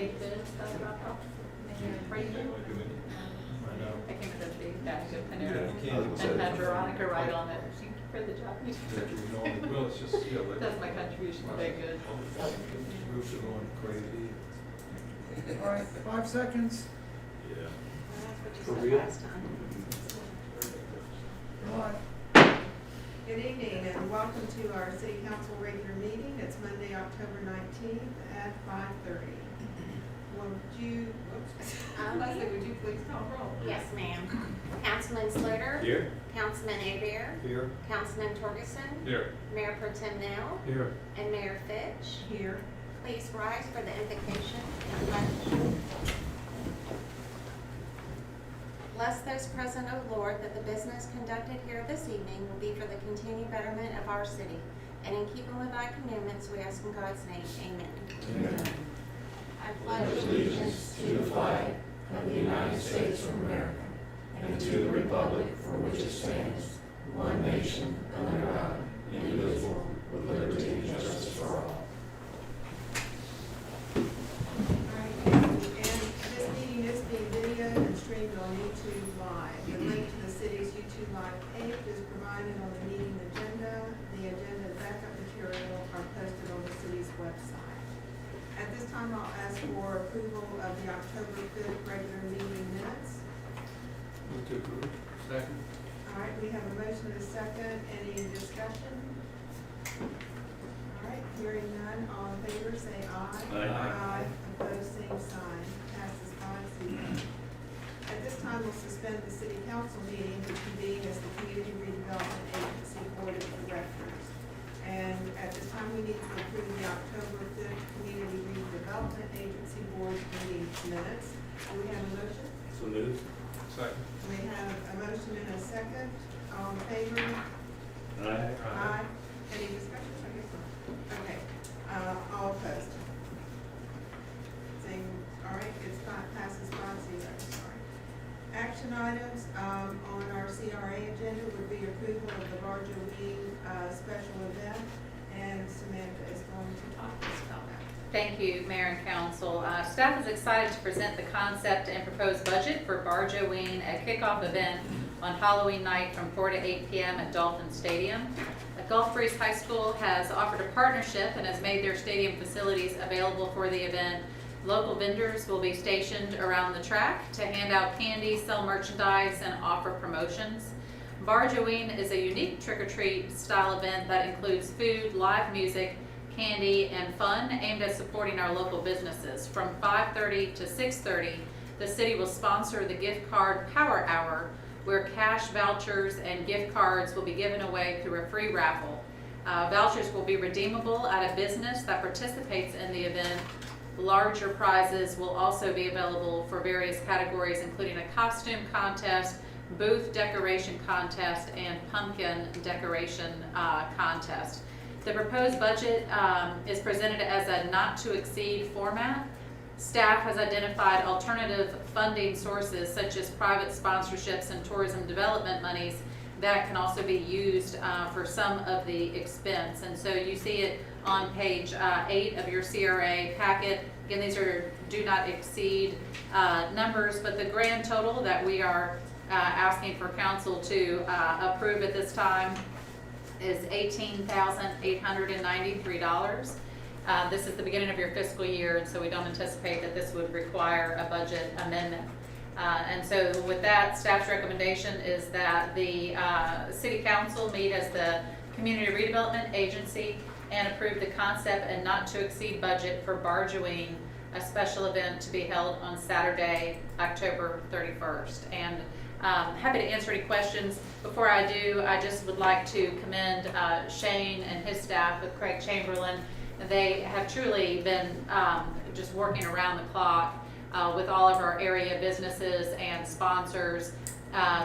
8 bids that I dropped off. Right here. I came with a big bag of Panera and had Veronica write on it. She for the job. Well, it's just, yeah, like. That's my contribution, very good. Roofs are going crazy. All right, 5 seconds. Yeah. That's For what you real? said last time. All right. Good evening and welcome to our City Council regular meeting. It's Monday, October 19th at 5:30. Leslie, would you please call roll? Yes, ma'am. Councilman Sluter? Here? Councilman Avery? Here. Councilman Torgerson? Here. Mayor Pro Tem Nell? Here. And Mayor Fitch? Here. Please rise for the invocation and pledge. Bless those present, O Lord, that the business conducted here this evening will be for the continued betterment of our city. And in keeping with thy commandments, we ask in God's name, amen. Amen. I pledge allegiance to the flag of the United States of America and to the republic for which it stands, one nation, under God, indivisible, with liberty and justice for all. All right, and this meeting is being videoed and streamed on YouTube Live. The link to the city's YouTube Live page is provided on the meeting agenda. The agenda and backup material are posted on the city's website. At this time, I'll ask for approval of the October 5th regular meeting minutes. Move to approve. Second. All right, we have a motion and a second. Any discussion? All right, hearing none, all in favor say aye. Aye. Opposed, same sign. Passes 5-0. At this time, we'll suspend the city council meeting to convene as the Community Redevelopment Agency Board of Directors. And at this time, we need to approve the October 5th Community Redevelopment Agency Board meeting minutes. Do we have a motion? So moved. Second. We have a motion and a second. All in favor? Aye. Aye. Any discussion? I guess not. Okay. All opposed? Saying, all right, passes 5-0, sorry. Action items, on our CRA agenda would be approval of the Barja Wing, special event, and Samantha is going to talk to us about that. Thank you, Mayor and Council. Staff is excited to present the concept and proposed budget for Barjoween, a kickoff event on Halloween night from 4 to 8 p.m. at Dolphin Stadium. Gulf Breeze High School has offered a partnership and has made their stadium facilities available for the event. Local vendors will be stationed around the track to hand out candy, sell merchandise, and offer promotions. Barjoween is a unique trick-or-treat style event that includes food, live music, candy, and fun aimed at supporting our local businesses. From 5:30 to 6:30, the city will sponsor the gift card power hour, where cash vouchers and gift cards will be given away through a free raffle. Vouchers will be redeemable at a business that participates in the event. Larger prizes will also be available for various categories, including a costume contest, booth decoration contest, and pumpkin decoration contest. The proposed budget is presented as a not-to-exceed format. Staff has identified alternative funding sources such as private sponsorships and tourism development monies that can also be used for some of the expense. And so you see it on page 8 of your CRA packet. Again, these are do not exceed numbers, but the grand total that we are asking for council to approve at this time is $18,893. This is the beginning of your fiscal year, and so we don't anticipate that this would require a budget amendment. And so with that, staff's recommendation is that the City Council meet as the Community Redevelopment Agency and approve the concept and not to exceed budget for Barjoween, a special event to be held on Saturday, October 31st. And happy to answer any questions. Before I do, I just would like to commend Shane and his staff with Craig Chamberlain. They have truly been just working around the clock with all of our area businesses and sponsors,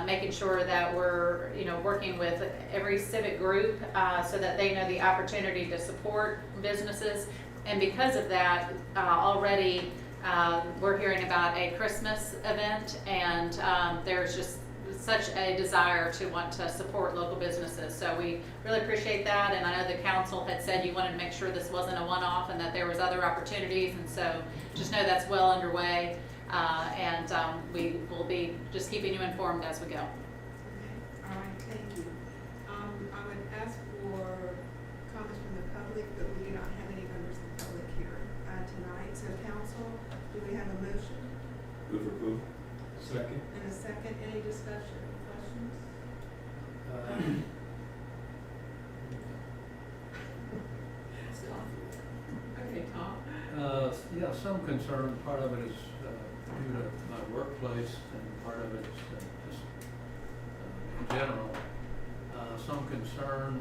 making sure that we're working with every civic group so that they know the opportunity to support businesses. And because of that, already we're hearing about a Christmas event, and there's just such a desire to want to support local businesses. So we really appreciate that, and I know the council had said you wanted to make sure this wasn't a one-off and that there was other opportunities, and so just know that's well underway, and we will be just keeping you informed as we go. Okay, all right, thank you. I would ask for comments from the public, but we do not have any members of the public here tonight. So council, do we have a motion Move for approval. Second. and a second? Any discussion, questions? Okay, Tom? Yeah, some concern, part of it is due to my workplace, and part of it is just in general. Some concern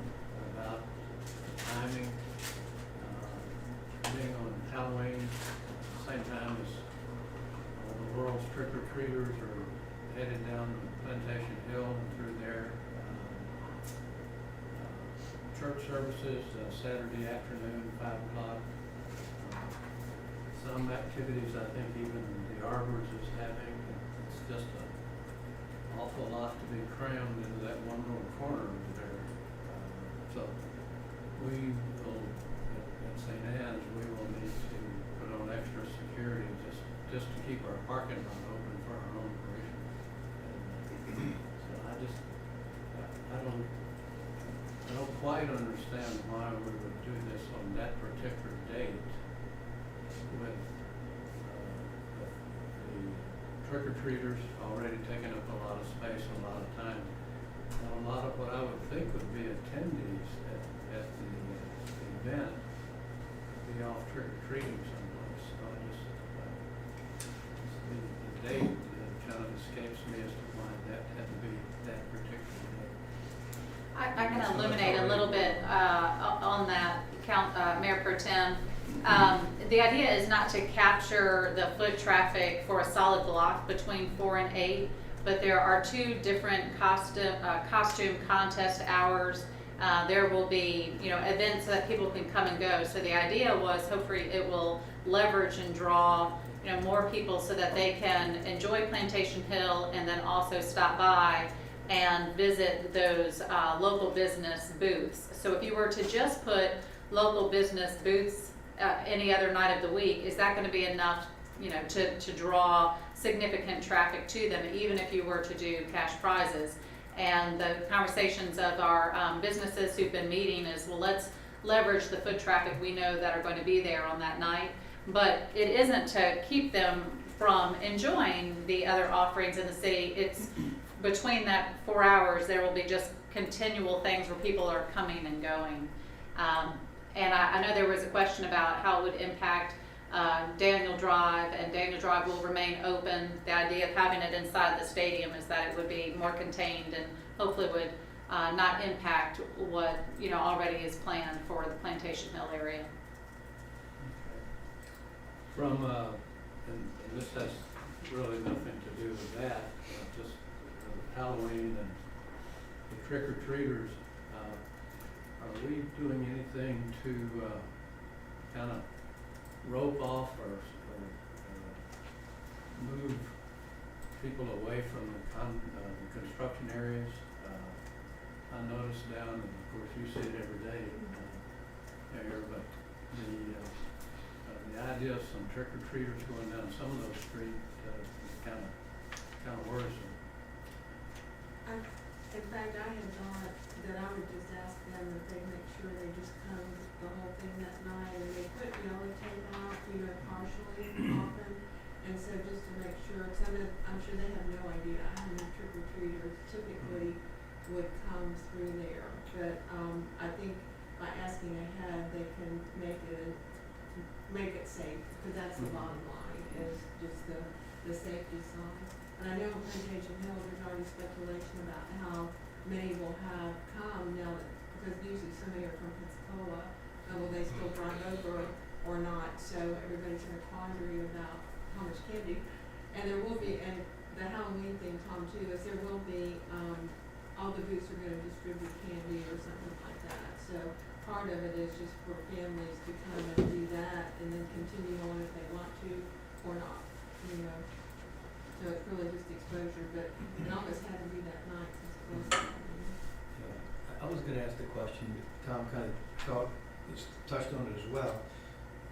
about timing, being on Halloween, same time as the world's trick-or-treaters are headed down Plantation Hill and through there. Church services, Saturday afternoon, 5 o'clock. Some activities I think even the Arbors is having. It's just an awful lot to be crammed into that one little corner over there. So we will, at St. Anne's, we will need to put on extra security just to keep our parking lot open for our own operation. So I don't quite understand why we would do this on that particular date with the trick-or-treaters already taking up a lot of space, a lot of time, and a lot of what I would think would be attendees at the event be off trick-or-treating someplace. So I just, the date kind of escapes me as to why that had to be that particular date. I can illuminate a little bit on that, Mayor Pro Tem. The idea is not to capture the foot traffic for a solid block between 4 and 8, but there are 2 different costume contest hours. There will be, events that people can come and go. So the idea was hopefully it will leverage and draw, more people so that they can enjoy Plantation Hill and then also stop by and visit those local business booths. So if you were to just put local business booths any other night of the week, is that going to be enough, to draw significant traffic to them, even if you were to do cash prizes? And the conversations of our businesses who've been meeting is, well, let's leverage the foot traffic we know that are going to be there on that night. But it isn't to keep them from enjoying the other offerings in the city. It's between that 4 hours, there will be just continual things where people are coming and going. And I know there was a question about how it would impact Daniel Drive, and Daniel Drive will remain open. The idea of having it inside the stadium is that it would be more contained and hopefully would not impact what already is planned for the Plantation Hill area. From, and this has really nothing to do with that, just Halloween and the trick-or-treaters, are we doing anything to kind of rope off or move people away from the construction areas? I noticed down, and of course you see it every day there, but the idea of some trick-or-treaters going down some of those streets is kind of worrisome. In fact, I had thought that I would just ask them that they make sure they just come the whole thing that night, and they put yellow tape out, partially often. And so just to make sure, because I'm sure they have no idea how many trick-or-treaters typically would come through there. But I think by asking ahead, they can make it safe, because that's the bottom line, is just the safety side. And I know in Plantation Hill, there's already speculation about how many will have come now, that because usually so many are from Pensacola, and will they still drive over or not? So everybody's in a quandary about how much candy. And there will be, and the Halloween thing, Tom, too, is there will be, all the booths are going to distribute candy or something like that. So part of it is just for families to come and do that, and then continue on if they want to or not, So it's really just exposure, but it almost had to be that night, 'cause it was happening. Yeah. I was gonna ask the question, Tom kind of touched on it as well,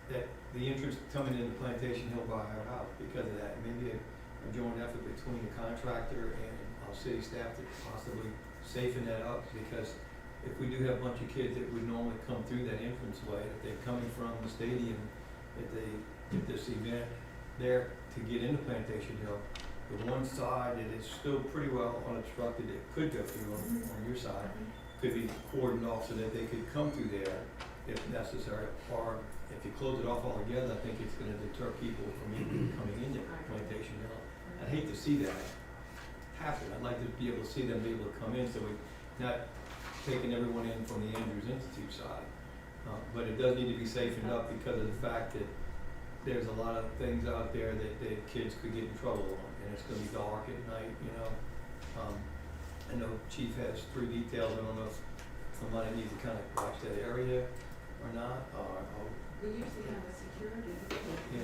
that the entrance coming into Plantation Hill by our house, because of that, maybe a joint effort between the contractor and our city staff to possibly safeten that up, because if we do have a bunch of kids that would normally come through that entrance way, if they're coming from the stadium, if this event there to get into Plantation Hill, the one side that is still pretty well unobstructed, that could go through on your side, could be cordoned off so that they could come through there if necessary, or if you close it off altogether, I think it's gonna deter people from even coming into Plantation Hill. I'd hate to see that happen. I'd like to be able to see them be able to come in, so we're not taking everyone in from the Andrews Institute side. But it does need to be safened up because of the fact that there's a lot of things out there that kids could get in trouble on, and it's gonna be dark at night, you know. I know Chief has 3 details. I don't know if somebody needs to kind of watch that area or not, or We usually have a security. yeah.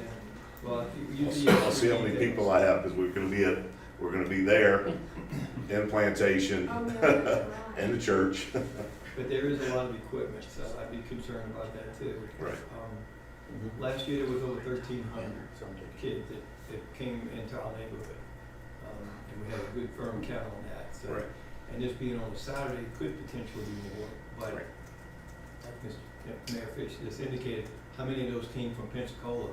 Well, usually. I'll see how many people I have, because we're gonna be there in Plantation Oh, no, that's right. and the church. But there is a lot of equipment, so I'd be concerned about that too. Right. Last year there was over 1,300 kids that came into our neighborhood. And we had a good firm count on that, so. Right. And this being on a Saturday could potentially be more, but Right. like Mayor Fitch just indicated, how many of those came from Pensacola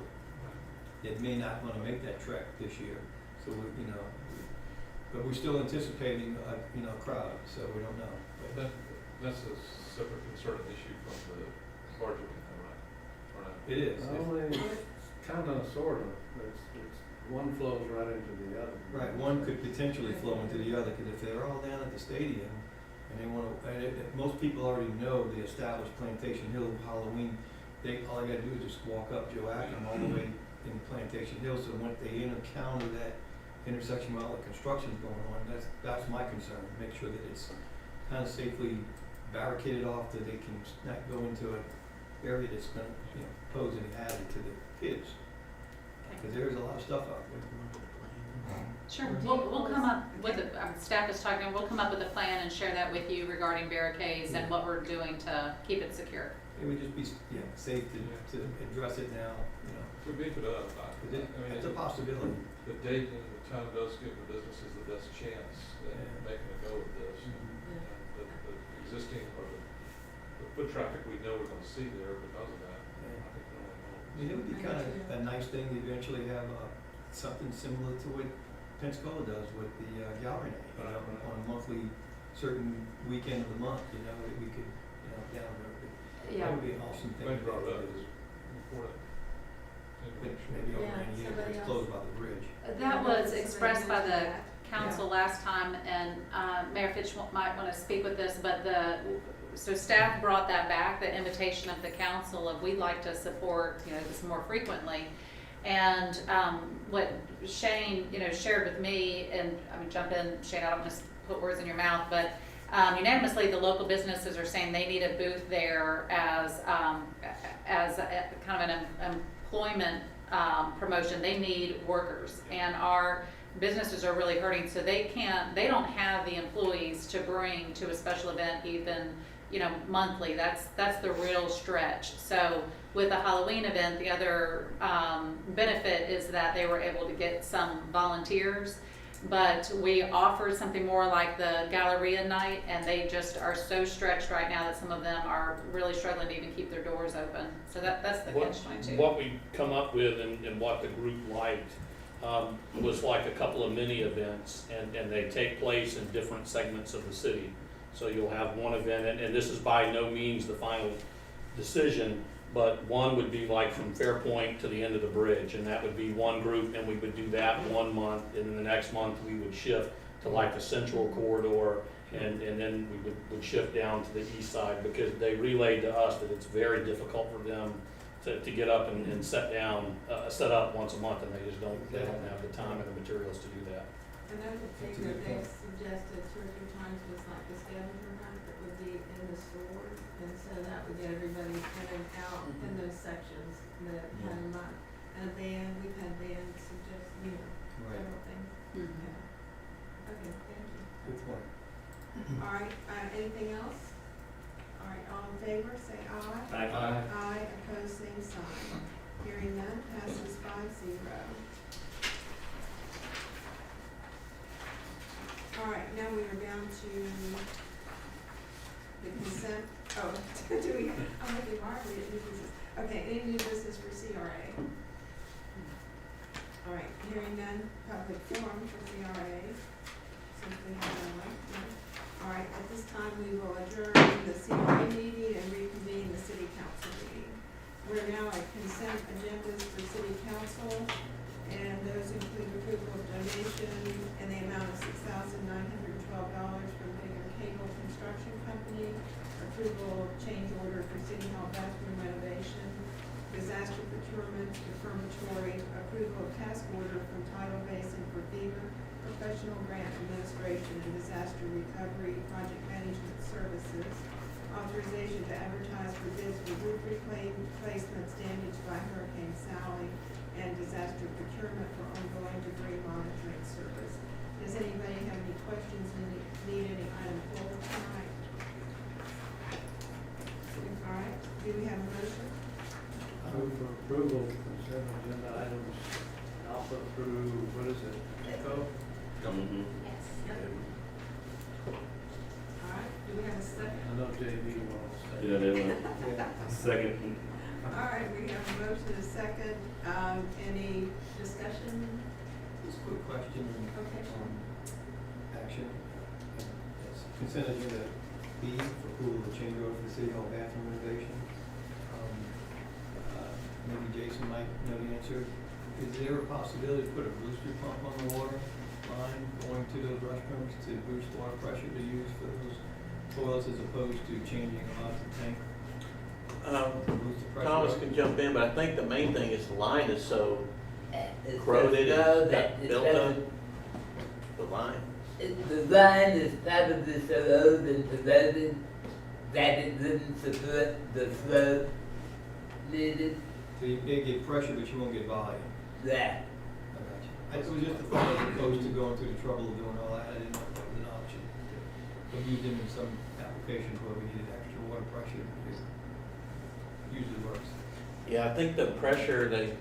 that may not wanna make that trek this year? So but we're still anticipating a crowd, so we don't know. That's a separate concern issue from the larger one, right? Or not? It is. Only, kinda, sorta, it's, one flows right into the other. Right, one could potentially flow into the other, because if they're all down at the stadium, and they wanna, most people already know the established Plantation Hill Halloween, all they gotta do is just walk up Joachim all the way in Plantation Hill, so when they encounter that intersection where all the construction's going on, that's my concern, make sure that it's kind of safely barricaded off, that they can not go into an area that's gonna, pose any hazard to the kids. Because there's a lot of stuff out there. Sure, we'll come up with staff is talking, we'll come up with a plan and share that with you regarding barricades and what we're doing to keep it secure. It would just be, safe to address it now, We beef it up. because it's a possibility. The date and the time does give the businesses the best chance at making a go of this. Mhm. And the existing, or the foot traffic we know we're gonna see there because of that, I think we only know. I mean, it would be kind of a nice thing to eventually have something similar to what Pensacola does with the gallery night, on a monthly, certain weekend of the month, that we could, down the road. That would be an awesome thing. Glad you brought it up, it's important. But maybe over Yeah, any year, somebody it's else. closed by the bridge. That was expressed by the Somebody council last time, and Mayor Fitch might want to speak with this, but so staff brought that back, the invitation of the council of we'd like to support, this more frequently. And what Shane, shared with me, and I mean, jump in, Shane, I don't want to put words in your mouth, but unanimously, the local businesses are saying they need a booth there as a, kind of an employment promotion. They need workers, and our businesses are really hurting, so they don't have the employees to bring to a special event even, monthly. That's the real stretch. So with the Halloween event, the other benefit is that they were able to get some volunteers, but we offered something more like the Galleria night, and they just are so stretched right now that some of them are really struggling to even keep their doors open. So that's the catch-22. What we come up with and what the group liked was like a couple of mini events, and they take place in different segments of the city. So you'll have one event, and this is by no means the final decision, but one would be like from Fairpoint to the end of the bridge, and that would be one group, and we would do that 1 month, and then the next month we would shift to like the central corridor, and then we would shift down to the east side, because they relayed to us that it's very difficult for them to get up and set up once a month, and they don't have the time and the materials to do that. Another thing that they suggested 2 or 3 times was like the scavenger hunt that would be in the stores, and so that would get everybody in and out in those sections that had a lot. And a band, we've had bands suggest, Right. several things. Okay, thank you. Good point. All right, anything else? All right, all in favor, say aye. Aye. Aye, opposed, same sign. Hearing none, passes 5-0. All right, now we are down to the consent, oh, do we, I'm looking, why are we at new business? Okay, any new business for CRA? All right, hearing none, public forum for CRA. Since we have no one, no. All right, at this time, we will adjourn the CRA meeting and reconvene the city council meeting. We're now at consent agendas for city council, and those include approval of donation in the amount of $6,912 from Bigger Cable Construction Company, approval of change order for city hall bathroom renovation, disaster procurement, confirmatory approval of task order from Tidal Basin for FEMA, professional grant administration and disaster recovery project management services, authorization to advertise for bids for roof replacements damaged by Hurricane Sally, and disaster procurement for ongoing debris monitoring service. Does anybody have any questions and need any item pulled tonight? All right, do we have a motion? I move for approval of consent agenda items, alpha through, what is it, Echo? Mm-hmm. Yes. All right, do we have a second? I know JB wants to say. Yeah, they will. Yeah. Second. All right, we have a motion and a second. Any discussion? Just a quick question Okay. on action. Yes. Consent agenda B for approval of change order for the city hall bathroom renovation. Maybe Jason might know the answer. Is there a possibility to put a booster pump on the water line going to those restrooms to boost water pressure to use for those toilets as opposed to changing them out the tank? Boost the pressure Thomas up? can jump in, but I think the main thing is the line is so It's corroded so and that got it's built better- up. The line. The line is probably so old and corroded that it doesn't support the flow needed. So you may get pressure, but you won't get volume. That. I got you. It was just a thought as opposed to going through the trouble of doing all that. I didn't know if that was an option. We used them in some applications where we needed extra water pressure. It usually works. Yeah, I think the pressure, they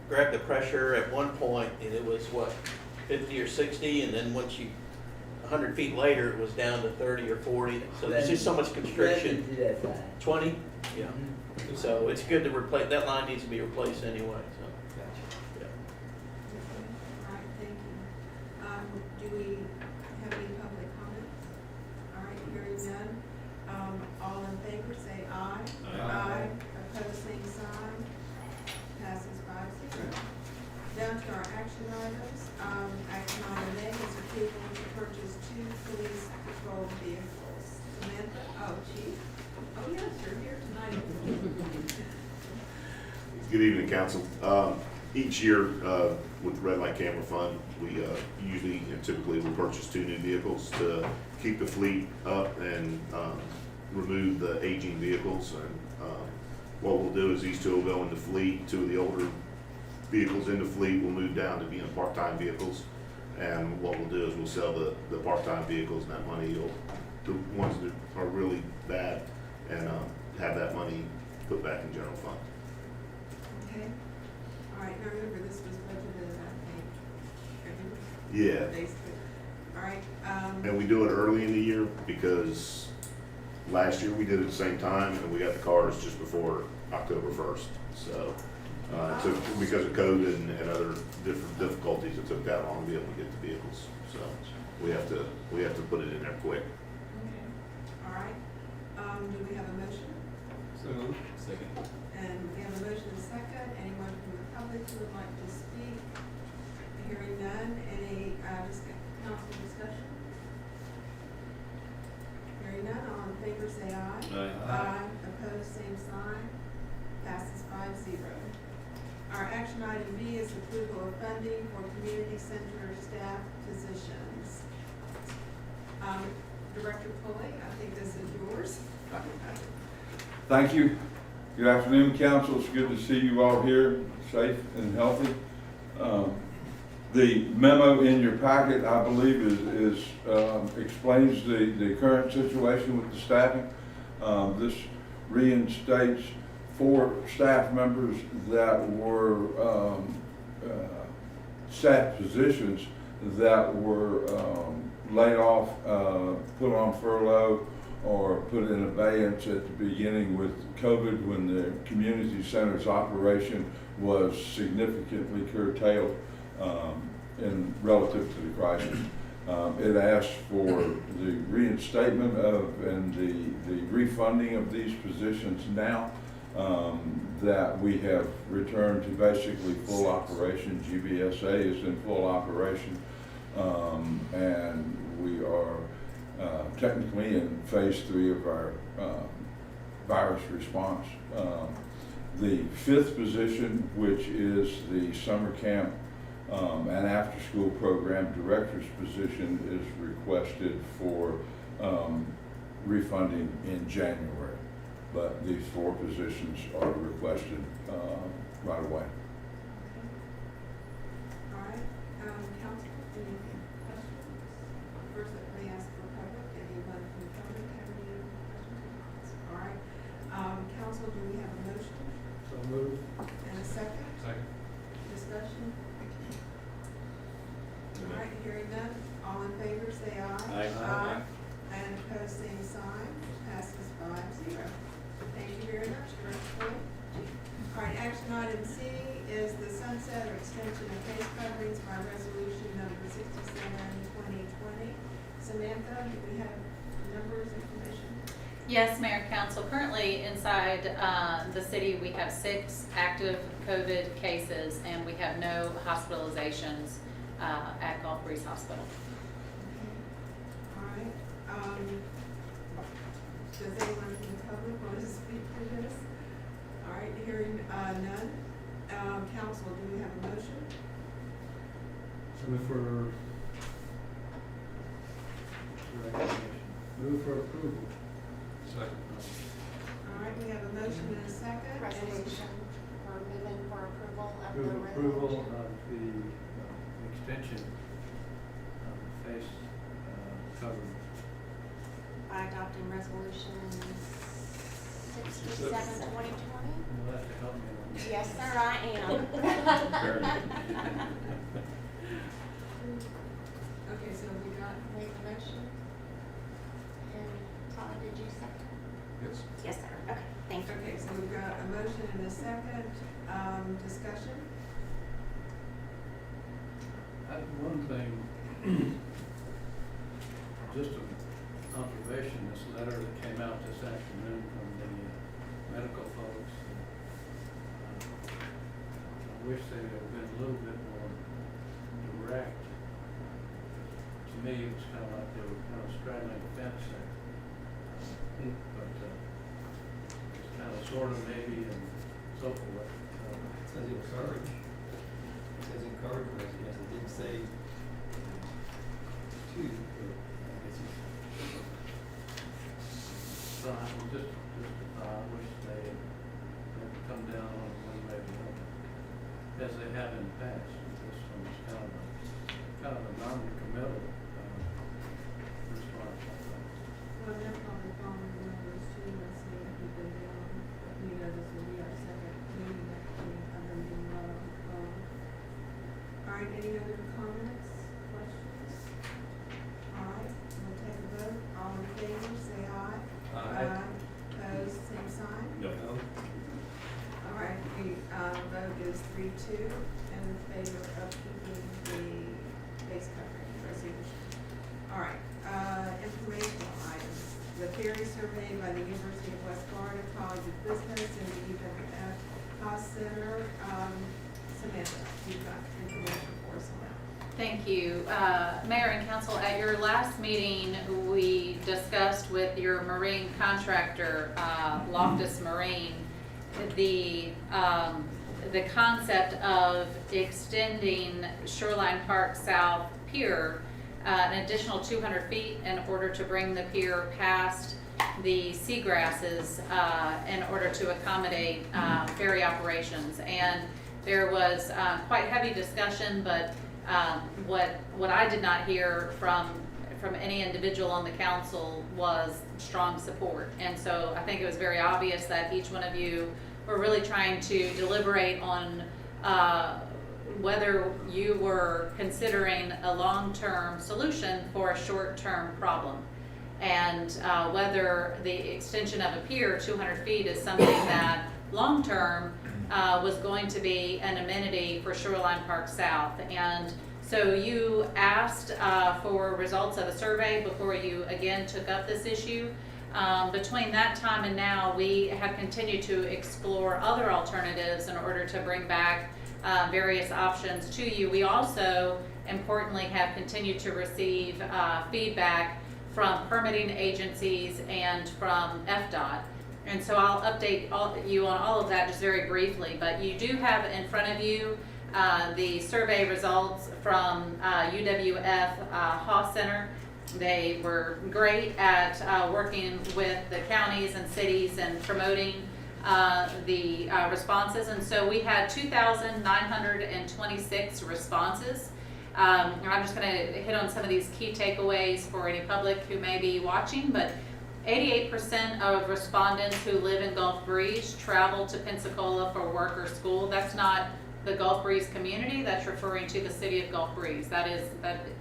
grabbed the pressure at one point and it was what, 50 or 60, and then once you, 100 feet later, it was down to 30 or 40. So there's just so much constriction. 20? Yeah. So it's good to replace, that line needs to be replaced anyway, so. Gotcha. Yeah. All right, thank you. Do we have any public comments? All right, hearing none. All in favor, say aye. Aye. Opposed, same sign. Passes 5-0. Down to our action items. Action item A is approval to purchase 2 police patrol vehicles. Samantha, oh, chief. Oh, yes, you're here tonight. Good evening, council. Each year, with the Red Light Camera Fund, we usually and typically will purchase 2 new vehicles to keep the fleet up and remove the aging vehicles. And what we'll do is these 2 will go into fleet. 2 of the older vehicles in the fleet will move down to being part-time vehicles. And what we'll do is we'll sell the part-time vehicles, and that money will, the ones that are really bad, and have that money put back in general fund. Okay. All right, now remember, this was budgeted, I think. Yeah. Basically. All right, And we do it early in the year because last year we did it at the same time and we got the cars just before October 1st. So it took, because of COVID and other different difficulties, it took that long to be able to get the vehicles. So we have to put it in there quick. okay. All right, do we have a motion? So moved. Second. And we have a motion and a second. Anyone from the public who would like to speak? Hearing none. Any council discussion? Hearing none. All in favor, say aye. Aye. Opposed, same sign. Passes 5-0. Our action item B is approval of funding for community center staff positions. Director Pulley, I think this is yours. Thank you. Good afternoon, council. It's good to see you all here, safe and healthy. The memo in your packet, I believe, explains the current situation with the staffing. This reinstates 4 staff members that were staff positions that were laid off, put on furlough, or put in abeyance at the beginning with COVID when the community center's operation was significantly curtailed in relative to the crisis. It asked for the reinstatement of and the refunding of these positions now that we have returned to basically full operation. GBSA is in full operation, and we are technically in phase 3 of our virus response. The 5th position, which is the summer camp and after-school program director's position, is requested for refunding in January. But these 4 positions are requested right away. All right, council, any questions? First, let me ask for public, anyone from the public have any questions? All right, council, do we have a motion So moved. and a second? Second. Discussion? All right, hearing none, all in favor, say aye. Aye. And opposed, same sign, passes 5-0. Thank you very much, Director. All right, action item C is the sunset or extension of face coverings by resolution number 67/2020. Samantha, do we have numbers, information? Yes, Mayor and Council. Currently inside the city, we have 6 active COVID cases, and we have no hospitalizations at Gulf Breeze Hospital. All right, does anyone from the public want to speak to this? All right, hearing none. Council, do we have a motion? Move for approval. Second. All right, we have a motion and a second. Resolution, we're moving for approval of the Move resolution. approval of the extension of face coverage. By adopting resolution 67/2020. You'll have to help me on that. Yes, sir, I am. Okay, so we got, Made the motion. And Todd, did you second? Yes. Yes, sir. Okay, thank you. okay, so we've got a motion and a second. Discussion? One thing, just a observation, this letter that came out this afternoon from the medical folks. I wish they had been a little bit more direct. To me, it was kind of like they were kind of straddling the fence there. But it's kind of sort of maybe and so forth. It says encourage. It says encourage residents. It didn't say to, but I guess it's. So I just, I wish they had come down on it one way or the other, as they have in the past. This one is kind of a non-committal response, I think. Well, they're probably following the numbers too, and seeing if we've been down. But we know this will be our second meeting after them being low. All right, any other comments, questions? All right, we'll take a vote. All in favor, say aye. Aye. Opposed, same sign. No. All right, the vote is 3-2 in favor of keeping the face covering resolution. All right, informational items. The theory survey by the University of West Florida College of Business and the UWF Cost Center. Samantha, you've got information for us on that. Thank you. Mayor and Council, at your last meeting, we discussed with your marine contractor, Loftus Marine, the concept of extending Shoreline Park South Pier an additional 200 feet in order to bring the pier past the seagrasses in order to accommodate ferry operations. And there was quite heavy discussion, but What I did not hear from any individual on the council was strong support. And so I think it was very obvious that each one of you were really trying to deliberate on whether you were considering a long-term solution for a short-term problem. And whether the extension of a pier 200 feet is something that long-term was going to be an amenity for Shoreline Park South. And so you asked for results of a survey before you again took up this issue. Between that time and now, we have continued to explore other alternatives in order to bring back various options to you. We also, importantly, have continued to receive feedback from permitting agencies and from FDOT. And so I'll update you on all of that just very briefly, but you do have in front of you the survey results from UWF Haas Center. They were great at working with the counties and cities and promoting the responses. And so we had 2,926 responses. I'm just going to hit on some of these key takeaways for any public who may be watching, but 88% of respondents who live in Gulf Breeze travel to Pensacola for work or school. That's not the Gulf Breeze community, that's referring to the city of Gulf Breeze. That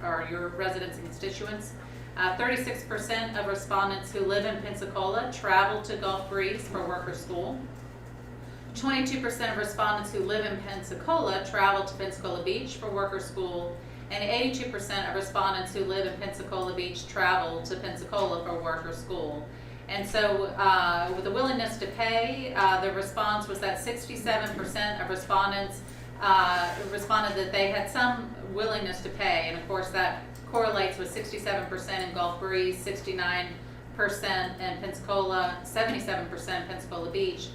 are your residents and constituents. 36% of respondents who live in Pensacola travel to Gulf Breeze for work or school. 22% of respondents who live in Pensacola travel to Pensacola Beach for work or school, and 82% of respondents who live in Pensacola Beach travel to Pensacola for work or school. And so with the willingness to pay, the response was that 67% of respondents responded that they had some willingness to pay, and of course that correlates with 67% in Gulf Breeze, 69% in Pensacola, 77% in Pensacola Beach.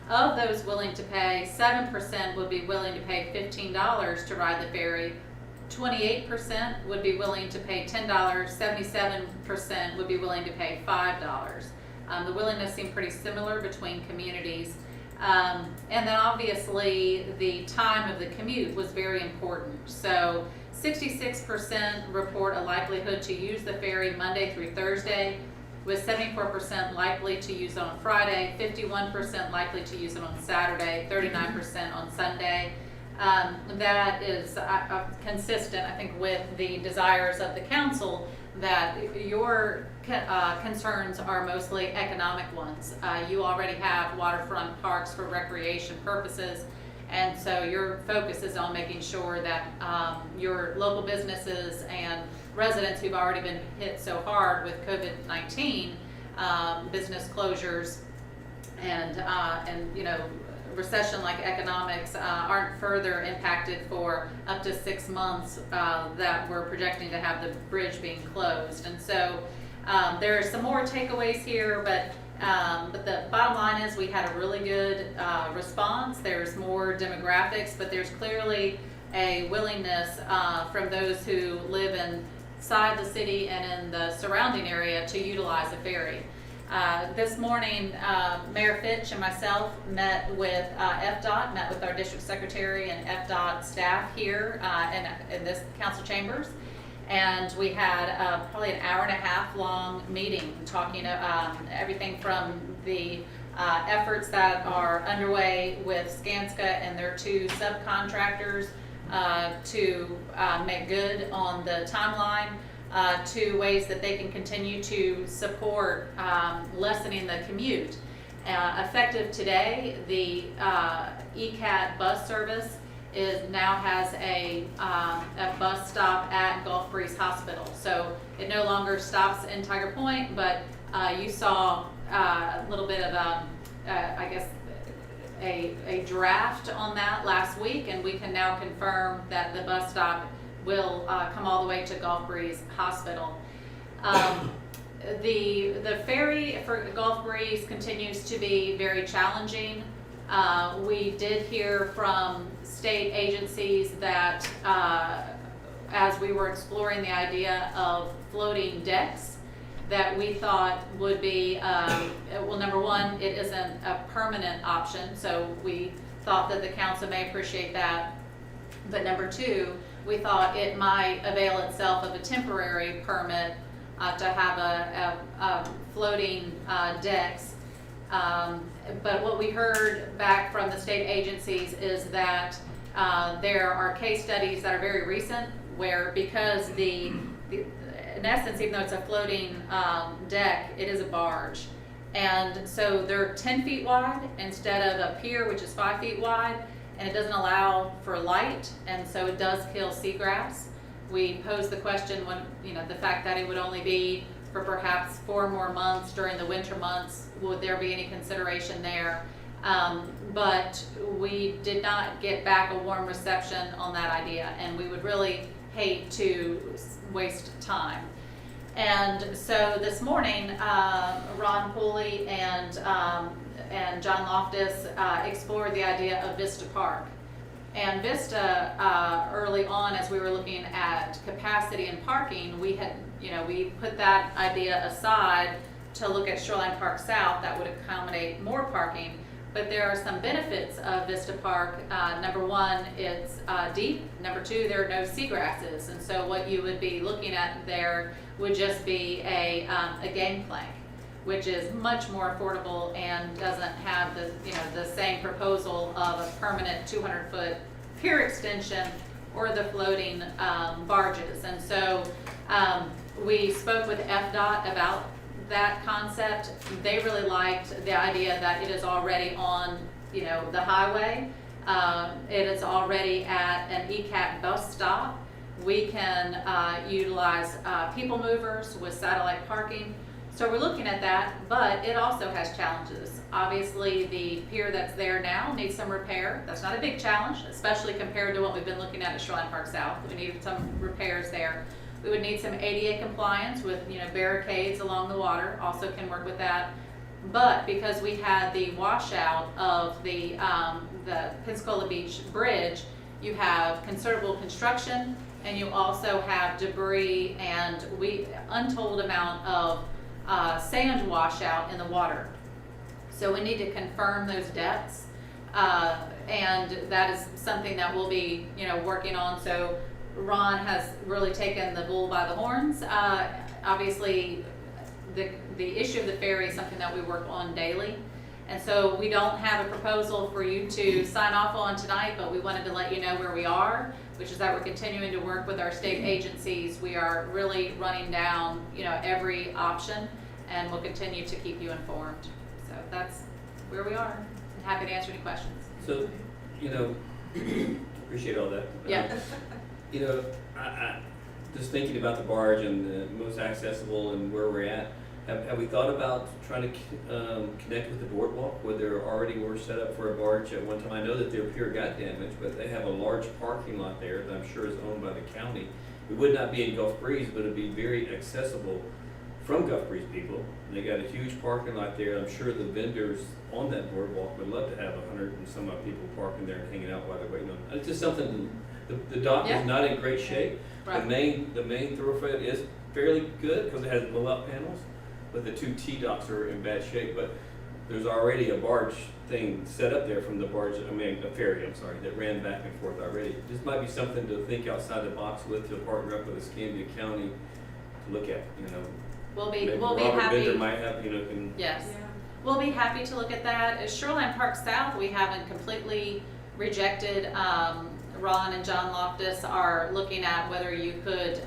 Of those willing to pay, 7% would be willing to pay $15 to ride the ferry, 28% would be willing to pay $10, 77% would be willing to pay $5. The willingness seemed pretty similar between communities. And then obviously the time of the commute was very important. So 66% report a likelihood to use the ferry Monday through Thursday, with 74% likely to use it on Friday, 51% likely to use it on Saturday, 39% on Sunday. That is consistent, I think, with the desires of the council, that your concerns are mostly economic ones. You already have waterfront parks for recreation purposes, and so your focus is on making sure that your local businesses and residents who've already been hit so hard with COVID-19 business closures and recession-like economics aren't further impacted for up to 6 months that we're projecting to have the bridge being closed. And so there are some more takeaways here, but the bottom line is we had a really good response. There's more demographics, but there's clearly a willingness from those who live inside the city and in the surrounding area to utilize a ferry. This morning, Mayor Fitch and myself met with FDOT, met with our district secretary and FDOT staff here in this council chambers. And we had probably an hour and a half long meeting talking everything from the efforts that are underway with Skanska and their 2 subcontractors to make good on the timeline, to ways that they can continue to support lessening the commute. Effective today, the ECAT bus service now has a bus stop at Gulf Breeze Hospital. So it no longer stops in Tiger Point, but you saw a little bit of a draft on that last week, and we can now confirm that the bus stop will come all the way to Gulf Breeze Hospital. The ferry for Gulf Breeze continues to be very challenging. We did hear from state agencies that as we were exploring the idea of floating decks, that we thought would be, well, number one, it isn't a permanent option, so we thought that the council may appreciate that. But number two, we thought it might avail itself of a temporary permit to have a floating decks. But what we heard back from the state agencies is that there are case studies that are very recent where, because in essence, even though it's a floating deck, it is a barge. And so they're 10 feet wide instead of a pier, which is 5 feet wide, and it doesn't allow for light, and so it does kill seagrass. We posed the question when, the fact that it would only be for perhaps 4 more months during the winter months, would there be any consideration there? But we did not get back a warm reception on that idea, and we would really hate to waste time. And so this morning, Ron Pooley and John Loftus explored the idea of Vista Park. And Vista, early on, as we were looking at capacity and parking, we had, we put that idea aside to look at Shoreline Park South that would accommodate more parking. But there are some benefits of Vista Park. Number one, it's deep. Number two, there are no seagrasses. And so what you would be looking at there would just be a gangplank, which is much more affordable and doesn't have the same proposal of a permanent 200-foot pier extension or the floating barges. And so we spoke with FDOT about that concept. They really liked the idea that it is already on the highway. It is already at an ECAT bus stop. We can utilize people movers with satellite parking. So we're looking at that, but it also has challenges. Obviously, the pier that's there now needs some repair. That's not a big challenge, especially compared to what we've been looking at Shoreline Park South. We need some repairs there. We would need some ADA compliance with barricades along the water. Also can work with that. But because we had the washout of the Pensacola Beach Bridge, you have considerable construction, and you also have debris and untold amount of sand washout in the water. So we need to confirm those depths, and that is something that we'll be working on. So Ron has really taken the bull by the horns. Obviously, the issue of the ferry is something that we work on daily. And so we don't have a proposal for you to sign off on tonight, but we wanted to let you know where we are, which is that we're continuing to work with our state agencies. We are really running down, every option, and we'll continue to keep you informed. So that's where we are. I'm happy to answer any questions. So, appreciate all that. Yeah. I just thinking about the barge and the most accessible and where we're at. Have we thought about trying to connect with the boardwalk where there already were set up for a barge at one time? I know that their pier got damaged, but they have a large parking lot there that I'm sure is owned by the county. It would not be in Gulf Breeze, but it'd be very accessible from Gulf Breeze people. And they got a huge parking lot there. I'm sure the vendors on that boardwalk would love to have 100 and some odd people parking there and hanging out while they're waiting on. It's just something. The dock is not in great shape. Right. The main thoroughfare is fairly good because it has blow-up panels. But the 2 T-docks are in bad shape, but there's already a barge thing set up there from the a ferry, that ran back and forth already. This might be something to think outside the box with, to partner up with Escambia County to look at, We'll be Robert happy. Bender might have, can. Yes. Yeah. We'll be happy to look at that. At Shoreline Park South, we haven't completely rejected. Ron and John Loftus are looking at whether you could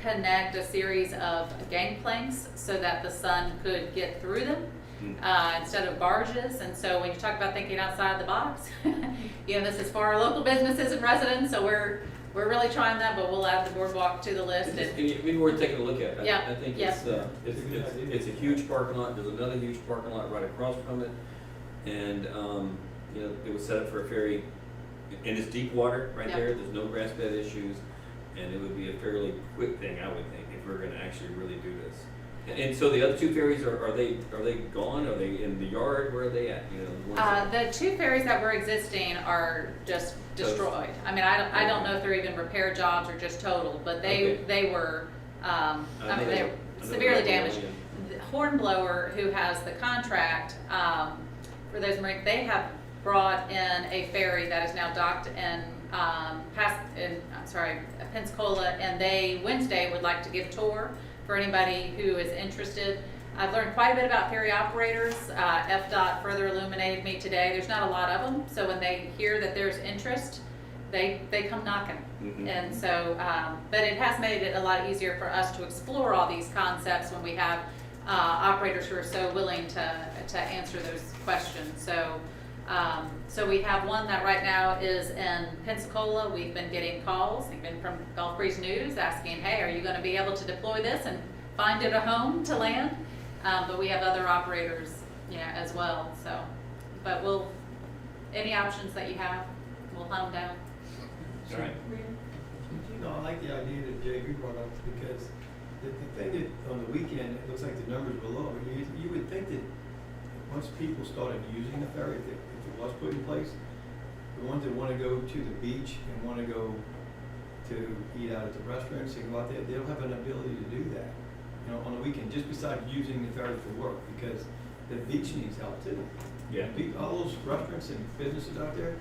connect a series of gangplanks so that the sun could get through them instead of barges. And so when you talk about thinking outside the box, this is for our local businesses and residents. So we're really trying that, but we'll add the boardwalk to the list. Maybe worth taking a look at. I think yeah. it's a huge parking lot. There's another huge parking lot right across from it, and it was set up for a ferry. And it's deep water right there. There's no grass bed issues, and it would be a fairly quick thing, I would think, if we're going to actually really do this. And so the other 2 ferries are they gone? Are they in the yard? Where are they at? The 2 ferries that were existing are just destroyed. I mean, I don't know if they're even repair jobs or just totaled, but they were they were severely damaged. The Hornblower, who has the contract for those marine, they have brought in a ferry that is now docked in, Pensacola, and they Wednesday would like to give a tour for anybody who is interested. I've learned quite a bit about ferry operators. FDOT further illuminated me today. There's not a lot of them, so when they hear that there's interest, they come knocking. Mhm. And so, but it has made it a lot easier for us to explore all these concepts when we have operators who are so willing to answer those questions. So, so we have one that right now is in Pensacola. We've been getting calls, even from Gulf Breeze News, asking, hey, are you going to be able to deploy this and find it a home to land? But we have other operators, as well. So, but any options that you have, we'll hunt them down. All right. I like the idea that JB brought up, because the thing that on the weekend, it looks like the numbers were low, but you would think that once people started using the ferry, if it was put in place, the ones that want to go to the beach and want to go to eat out at the restaurants and go out there, they'll have an ability to do that, on the weekend, just besides using the ferry for work, because the beach needs help too. Yeah. All those restaurants and businesses out there,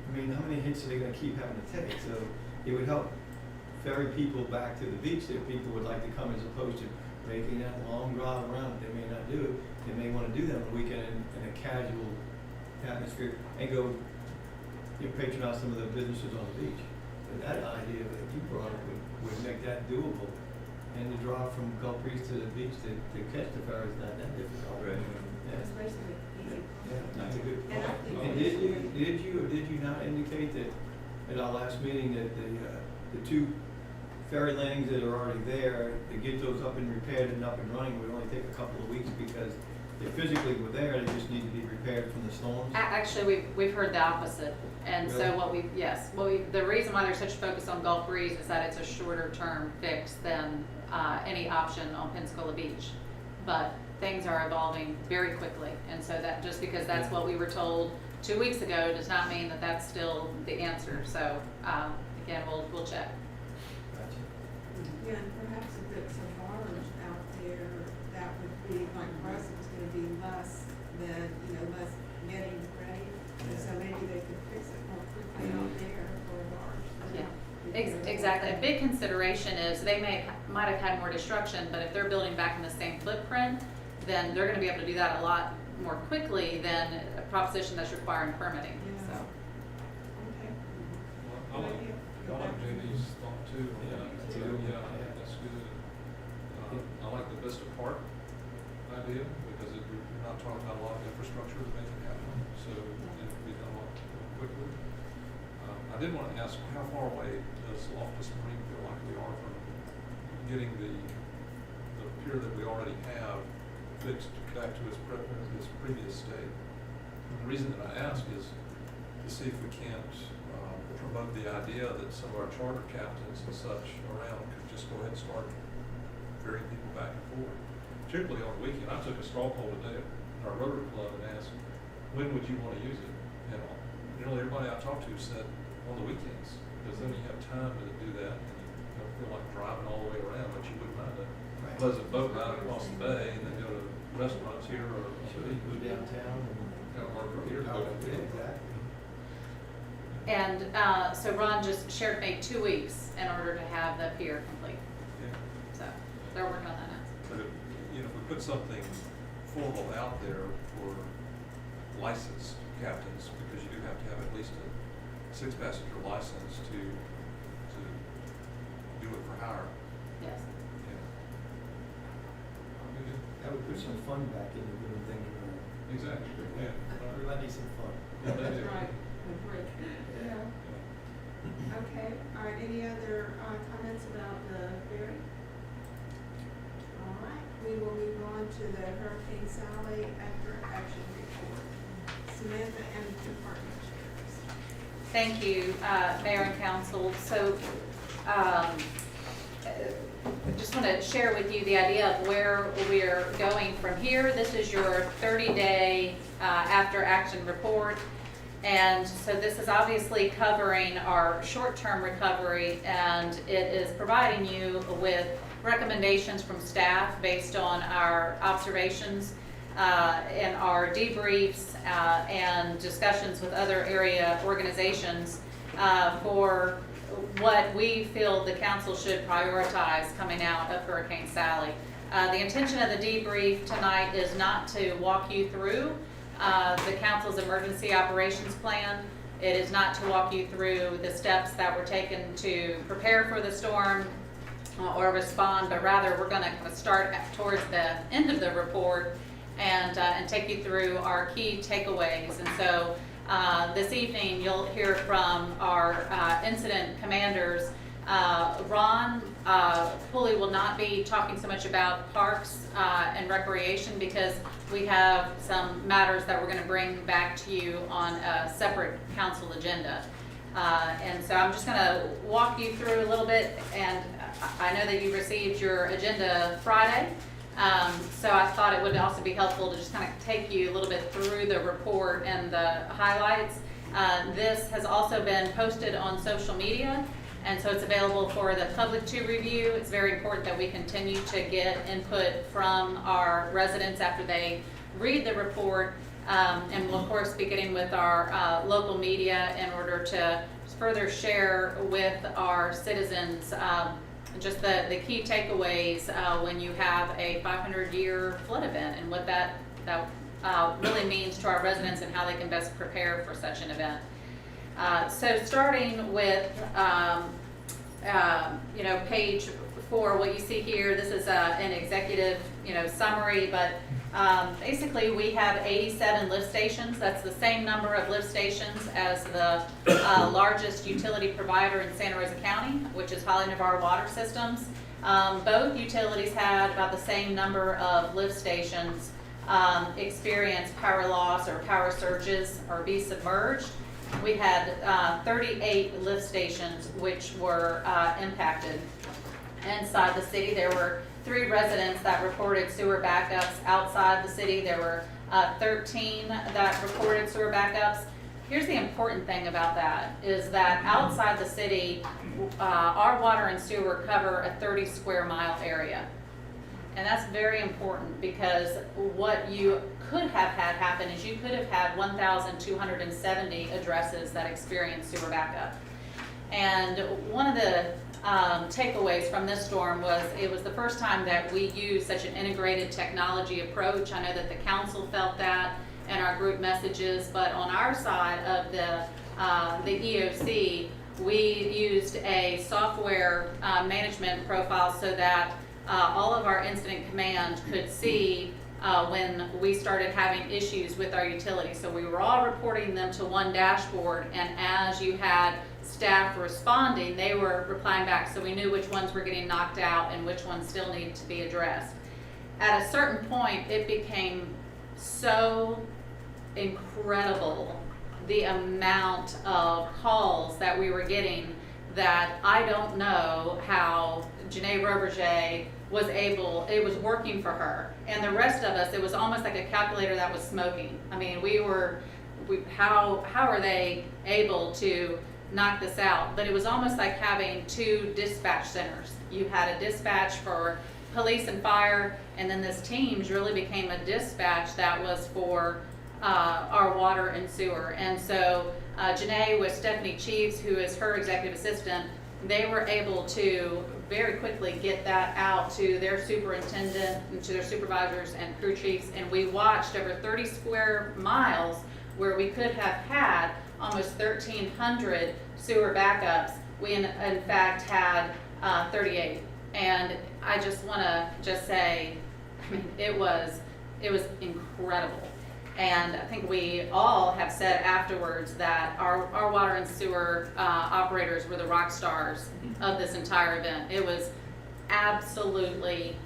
I mean, how many hits are they gonna keep having to take? So it would help ferry people back to the beach that people would like to come, as opposed to making that long drive around. They may not do it. They may wanna do that on the weekend in a casual atmosphere and go, patronize some of the businesses on the beach. But that idea that you brought up would make that doable. And the drive from Gulf Breeze to the beach to catch the ferry is not that difficult. Right. Yeah. It's basically easy. Yeah, that's a good And I point. think And did you not indicate that at our last meeting that the two ferry landings that are already there, to get those up and repaired and up and running would only take a couple of weeks, because they physically were there, they just need to be repaired from the storms? Actually, we've heard the opposite. And so Really? the reason why there's such a focus on Gulf Breeze is that it's a shorter term fix than any option on Pensacola Beach. But things are evolving very quickly, and so that just because that's what we were told 2 weeks ago does not mean that that's still the answer. So again, we'll check. Gotcha. Yeah, and perhaps if it's a barge out there, that would be, like for us, it's gonna be less than, less getting ready. And so maybe they could fix it more quickly out there for a barge. than Yeah. Exactly. A big consideration is they might have had more destruction, but if they're building back in the same footprint, then they're going to be able to do that a lot more quickly than a proposition that's requiring permitting. Yeah. So. Okay. Well, I like, I like JD's thought too. Yeah. That's good. I like the Vista Park idea, because we're not talking about a lot of infrastructure to make it happen, so it can be done a lot more quickly. I did want to ask, how far away does Loftus Marine feel like we are from getting the pier that we already have fixed back to its previous state? And the reason that I ask is to see if we can't promote the idea that some of our charter captains and such around could just go ahead and start ferrying people back and forth. Particularly on the weekend. I took a straw poll today at our Rotary Club and asked, when would you want to use it? And nearly everybody I talked to said on the weekends, because then you have time to do that, and you don't feel like driving all the way around, but you wouldn't mind a pleasant boat ride across the bay and then go to restaurants here or Go downtown or here. Exactly. And so Ron just shared me 2 weeks in order to have the pier complete. Yeah. So they're working on that now. But if we put something formal out there for licensed captains, because you do have to have at least a 6-passenger license to do it for hire. Yes. Yeah. That would put some fun back into doing things around. Exactly, yeah. Everybody needs some fun. Yeah, they do. That's right. Great. Yeah. Okay, all right, any other comments about the ferry? All right, we will move on to the Hurricane Sally after action report. Samantha and department chairs. Thank you, Mayor and Council. So I just want to share with you the idea of where we're going from here. This is your 30-day after action report. And so this is obviously covering our short-term recovery, and it is providing you with recommendations from staff based on our observations. in our debriefs and discussions with other area organizations for what we feel the council should prioritize coming out of Hurricane Sally. The intention of the debrief tonight is not to walk you through the council's emergency operations plan. It is not to walk you through the steps that were taken to prepare for the storm or respond, but rather we're going to kind of start towards the end of the report and take you through our key takeaways. And so this evening you'll hear from our incident commanders. Ron Pulley will not be talking so much about parks and recreation because we have some matters that we're going to bring back to you on a separate council agenda. And so I'm just going to walk you through a little bit, and I know that you received your agenda Friday, so I thought it would also be helpful to just kind of take you a little bit through the report and the highlights. This has also been posted on social media, and so it's available for the public to review. It's very important that we continue to get input from our residents after they read the report, and we'll of course be getting with our local media in order to further share with our citizens just the key takeaways when you have a 500-year flood event and what that really means to our residents and how they can best prepare for such an event. So starting with page 4, what you see here, this is an executive summary, but basically we have 87 lift stations. That's the same number of lift stations as the largest utility provider in Santa Rosa County, which is Holly Navarre Water Systems. Both utilities had about the same number of lift stations experience power loss or power surges or be submerged. We had 38 lift stations which were impacted. Inside the city, there were 3 residents that reported sewer backups. Outside the city, there were 13 that reported sewer backups. Here's the important thing about that, is that outside the city, our water and sewer cover a 30 square mile area. And that's very important because what you could have had happen is you could have had 1,270 addresses that experienced sewer backup. And one of the takeaways from this storm was it was the first time that we used such an integrated technology approach. I know that the council felt that in our group messages, but on our side of the EOC, we used a software management profile so that all of our incident command could see when we started having issues with our utilities. So we were all reporting them to one dashboard, and as you had staff responding, they were replying back, so we knew which ones were getting knocked out and which ones still needed to be addressed. At a certain point, it became so incredible the amount of calls that we were getting that I don't know how Janae Roberger was able, it was working for her. And the rest of us, it was almost like a calculator that was smoking. I mean, how are they able to knock this out? But it was almost like having 2 dispatch centers. You had a dispatch for police and fire, and then this Teams really became a dispatch that was for our water and sewer. And so Janae with Stephanie Chiefs, who is her executive assistant, they were able to very quickly get that out to their superintendent and to their supervisors and crew chiefs, and we watched over 30 square miles where we could have had almost 1,300 sewer backups. We in fact had 38, and I just want to say, I mean, it was incredible. And I think we all have said afterwards that our water and sewer operators were the rock stars of this entire event. It was absolutely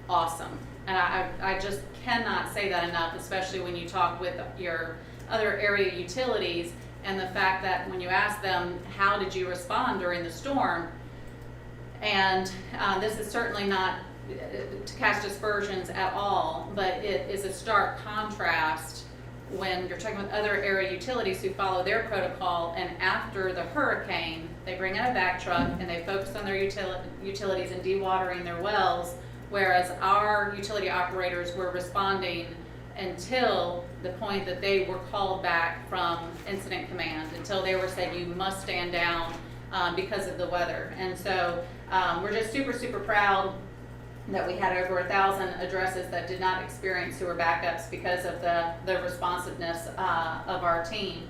awesome. And I just cannot say that enough, especially when you talk with your other area utilities and the fact that when you ask them, how did you respond during the storm? And this is certainly not to cast aspersions at all, but it is a stark contrast when you're talking with other area utilities who follow their protocol, and after the hurricane, they bring in a vac truck and they focus on their utilities and dewatering their wells, whereas our utility operators were responding until the point that they were called back from incident command, until they were said, you must stand down because of the weather. And so we're just super, super proud that we had over 1,000 addresses that did not experience sewer backups because of the responsiveness of our team.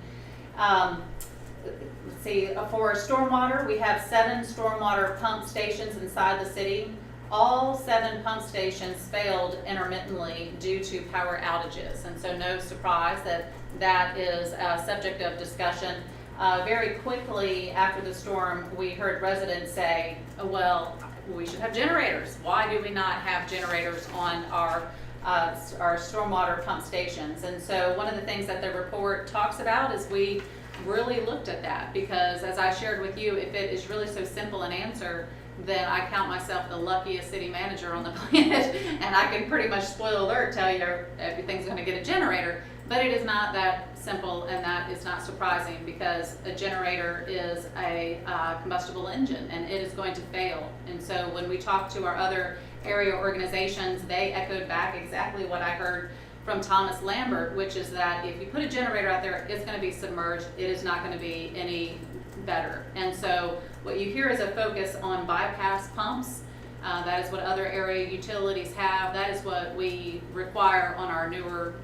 Let's see, for stormwater, we have 7 stormwater pump stations inside the city. All 7 pump stations failed intermittently due to power outages, and so no surprise that that is a subject of discussion. Very quickly after the storm, we heard residents say, oh, well, we should have generators. Why do we not have generators on our stormwater pump stations? And so one of the things that the report talks about is we really looked at that, because as I shared with you, if it is really so simple an answer, then I count myself the luckiest city manager on the planet, and I can pretty much, spoiler alert, tell you everything's going to get a generator. But it is not that simple, and that is not surprising, because a generator is a combustible engine, and it is going to fail. And so when we talked to our other area organizations, they echoed back exactly what I heard from Thomas Lambert, which is that if you put a generator out there, it's going to be submerged. It is not going to be any better. And so what you hear is a focus on bypass pumps. That is what other area utilities have. That is what we require on our newer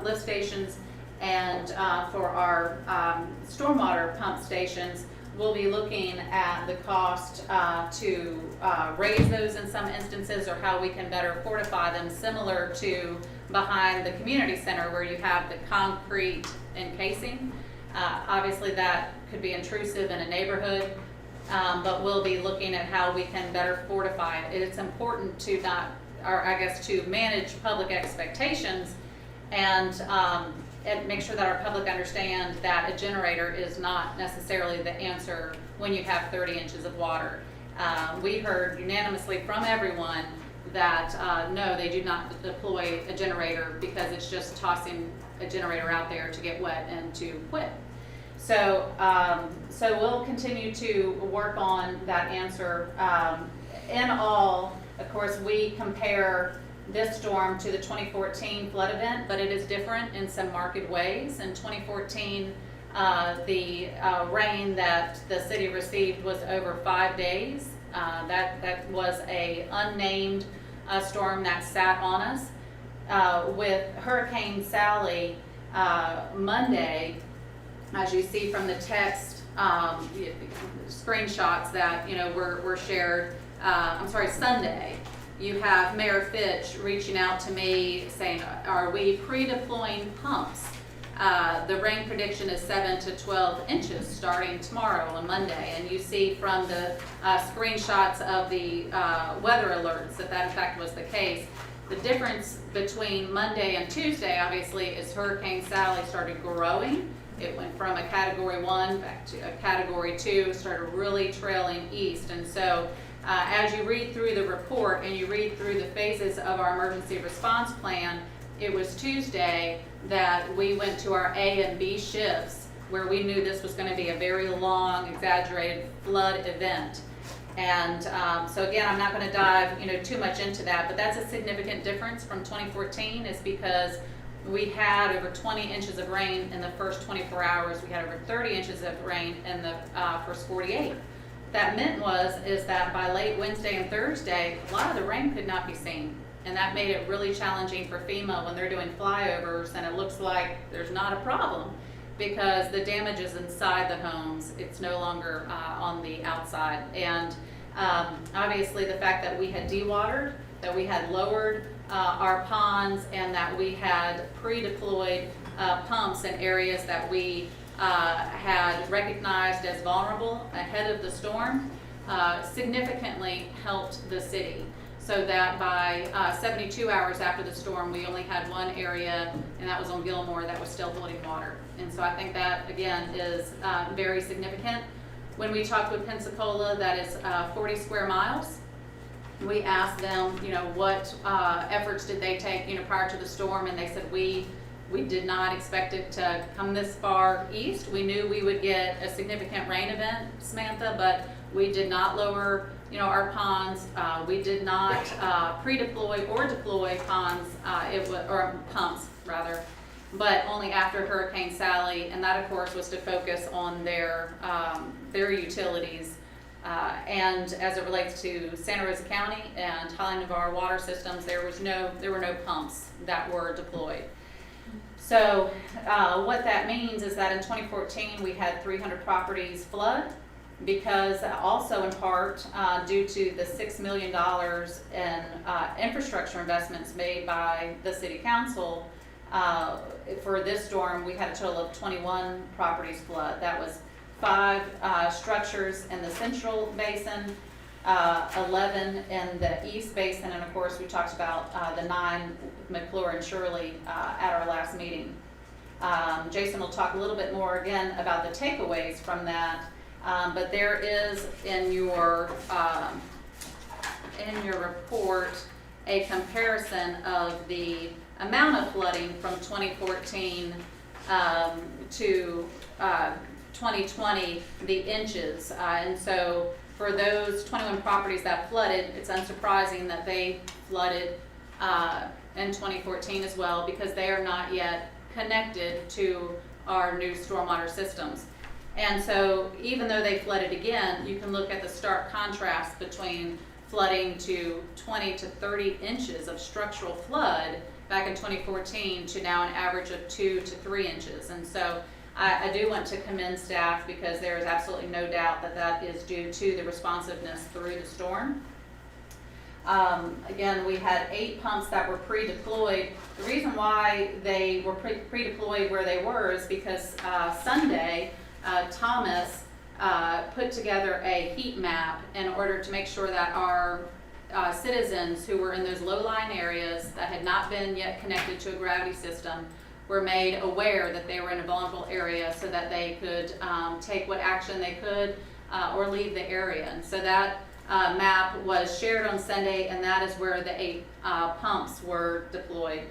lift stations. And for our stormwater pump stations, we'll be looking at the cost to raise those in some instances, or how we can better fortify them, similar to behind the community center where you have the concrete encasing. Obviously that could be intrusive in a neighborhood, but we'll be looking at how we can better fortify it. It's important to not, or I guess to manage public expectations and make sure that our public understand that a generator is not necessarily the answer when you have 30 inches of water. We heard unanimously from everyone that no, they do not deploy a generator, because it's just tossing a generator out there to get wet and to quit. So, so we'll continue to work on that answer. In all, of course, we compare this storm to the 2014 flood event, but it is different in some marked ways. In 2014, the rain that the city received was over 5 days. That was a unnamed storm that sat on us. With Hurricane Sally, Monday, as you see from the text screenshots that were shared, Sunday, you have Mayor Fitch reaching out to me saying, are we pre-deploying pumps? The rain prediction is 7 to 12 inches starting tomorrow on Monday, and you see from the screenshots of the weather alerts that in fact was the case. The difference between Monday and Tuesday, obviously, is Hurricane Sally started growing. It went from a Category 1 back to a Category 2, started really trailing east. And so as you read through the report and you read through the phases of our emergency response plan, it was Tuesday that we went to our A and B shifts, where we knew this was going to be a very long, exaggerated flood event. And so again, I'm not going to dive too much into that, but that's a significant difference from 2014, is because we had over 20 inches of rain in the first 24 hours. We had over 30 inches of rain in the first 48. What that meant is that by late Wednesday and Thursday, a lot of the rain could not be seen. And that made it really challenging for FEMA when they're doing flyovers, and it looks like there's not a problem because the damage is inside the homes. It's no longer on the outside. And obviously the fact that we had dewatered, that we had lowered our ponds, and that we had pre-deployed pumps in areas that we had recognized as vulnerable ahead of the storm significantly helped the city. So that by 72 hours after the storm, we only had one area, and that was on Gilmore, that was still holding water. And so I think that, again, is very significant. When we talked with Pensacola, that is 40 square miles. We asked them, what efforts did they take, prior to the storm, and they said we did not expect it to come this far east. We knew we would get a significant rain event, Samantha, but we did not lower, our ponds. We did not pre-deploy or deploy ponds or pumps. rather, but only after Hurricane Sally, and that of course was to focus on their utilities. And as it relates to Santa Rosa County and Highland Navarre water systems, there were no pumps that were deployed. So what that means is that in 2014 we had 300 properties flood, because also in part due to the $6 million in infrastructure investments made by the city council. For this storm, we had a total of 21 properties flood. That was 5 structures in the central basin, 11 in the east basin, and of course we talked about the 9 McClure and Shirley at our last meeting. Jason will talk a little bit more again about the takeaways from that, but there is in your report a comparison of the amount of flooding from 2014 to 2020, the inches. And so for those 21 properties that flooded, it's unsurprising that they flooded in 2014 as well, because they are not yet connected to our new stormwater systems. And so even though they flooded again, you can look at the stark contrast between flooding to 20 to 30 inches of structural flood back in 2014 to now an average of 2 to 3 inches. And so I do want to commend staff, because there is absolutely no doubt that that is due to the responsiveness through the storm. Again, we had 8 pumps that were pre-deployed. The reason why they were pre-deployed where they were is because Sunday, Thomas put together a heat map in order to make sure that our citizens who were in those low-lying areas that had not been yet connected to a gravity system were made aware that they were in a vulnerable area, so that they could take what action they could or leave the area. And so that map was shared on Sunday, and that is where the 8 pumps were deployed.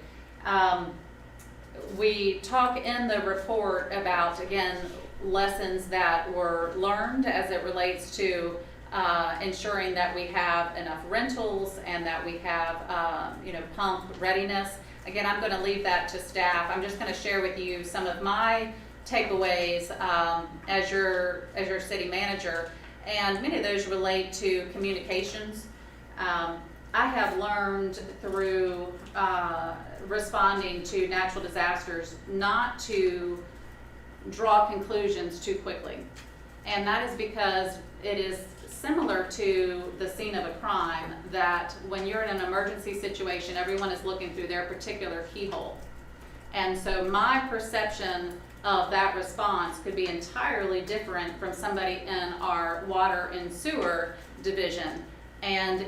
We talk in the report about, again, lessons that were learned as it relates to ensuring that we have enough rentals and that we have pump readiness. Again, I'm going to leave that to staff. I'm just going to share with you some of my takeaways as your city manager, and many of those relate to communications. I have learned through responding to natural disasters not to draw conclusions too quickly, and that is because it is similar to the scene of a crime, that when you're in an emergency situation, everyone is looking through their particular keyhole. And so my perception of that response could be entirely different from somebody in our water and sewer division. And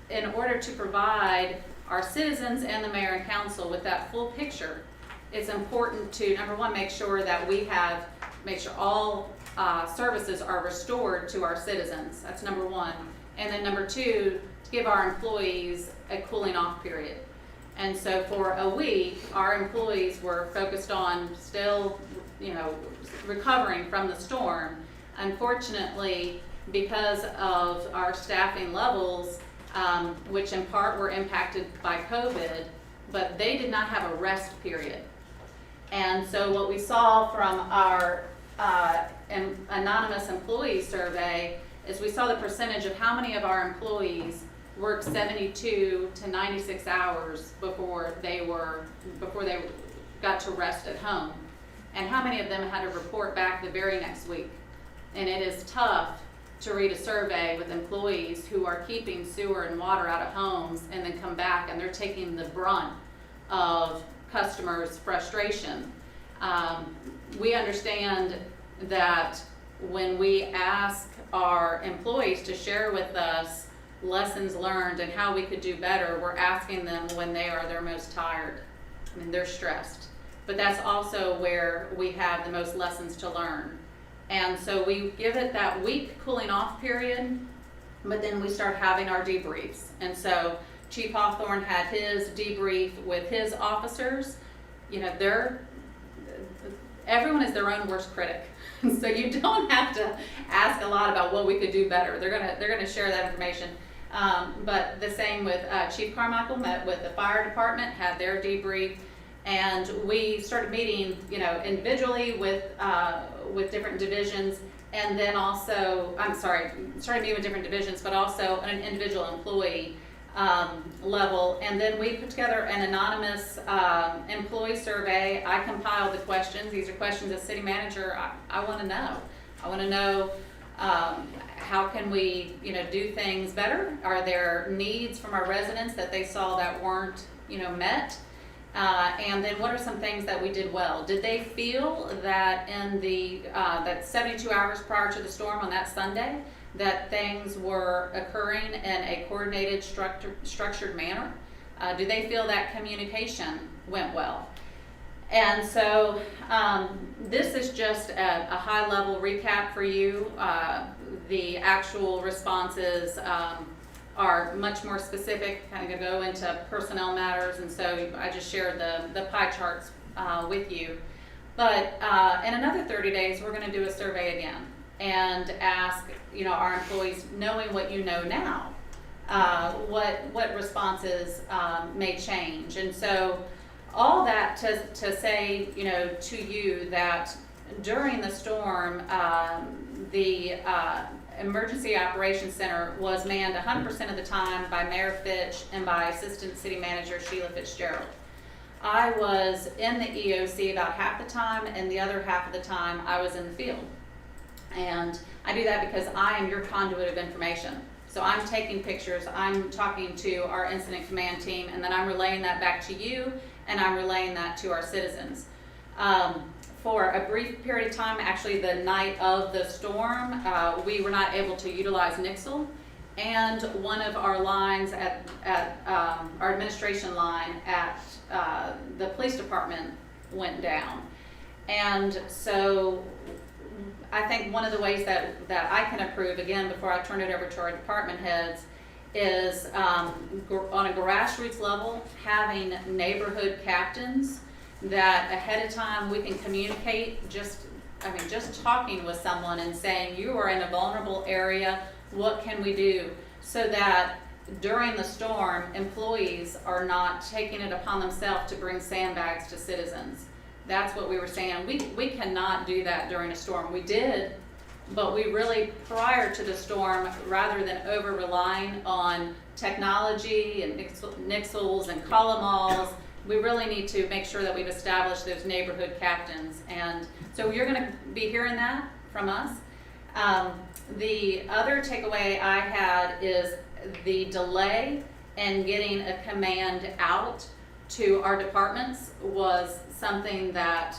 in order to provide our citizens and the mayor and council with that full picture, it's important to, number one, make sure that make sure all services are restored to our citizens. That's number one. And then number two, to give our employees a cooling off period. And so for a week, our employees were focused on still, recovering from the storm. Unfortunately, because of our staffing levels, which in part were impacted by COVID, but they did not have a rest period. And so what we saw from our anonymous employee survey is we saw the percentage of how many of our employees worked 72 to 96 hours before they got to rest at home, and how many of them had to report back the very next week. And it is tough to read a survey with employees who are keeping sewer and water out of homes and then come back and they're taking the brunt of customers' frustration. We understand that when we ask our employees to share with us lessons learned and how we could do better, we're asking them when they are their most tired. I mean, they're stressed. But that's also where we have the most lessons to learn. And so we give it that week cooling off period, but then we start having our debriefs. And so Chief Hawthorne had his debrief with his officers. Everyone is their own worst critic. So you don't have to ask a lot about what we could do better. They're gonna share that information. But the same with Chief Carmichael met with the fire department, had their debrief, And we started meeting, you know, individually with different divisions, and then also, started meeting with different divisions, but also on an individual employee level. And then we put together an anonymous employee survey. I compiled the questions. These are questions as city manager I want to know. I want to know how can we, you know, do things better? Are there needs from our residents that they saw that weren't, you know, met? And then what are some things that we did well? Did they feel that in the that 72 hours prior to the storm on that Sunday, that things were occurring in a coordinated, structured manner? Do they feel that communication went well? And so this is just a high-level recap for you. The actual responses are much more specific, kind of go into personnel matters, and so I just shared the pie charts with you. But in another 30 days, we're going to do a survey again and ask, you know, our employees, knowing what you know now, what responses may change. And so all that to say, you know, to you that during the storm, the Emergency Operations Center was manned 100% of the time by Mayor Fitch and by Assistant City Manager Sheila Fitzgerald. I was in the EOC about half the time, and the other half of the time I was in the field. And I do that because I am your conduit of information. So I'm taking pictures, I'm talking to our incident command team, and then I'm relaying that back to you, and I'm relaying that to our citizens. For a brief period of time, actually the night of the storm, we were not able to utilize Nixle, and one of our lines at our administration line at the police department went down. And so I think one of the ways that I can improve, again, before I turn it over to our department heads, is on a grassroots level, having neighborhood captains that ahead of time we can communicate, just talking with someone and saying, you are in a vulnerable area, what can we do? So that during the storm, employees are not taking it upon themselves to bring sandbags to citizens. That's what we were saying. We cannot do that during a storm. We did, but we really, prior to the storm, rather than over-relying on technology and nixles and columns, we really need to make sure that we've established those neighborhood captains. And so you're going to be hearing that from us. The other takeaway I had is the delay in getting a command out to our departments was something that,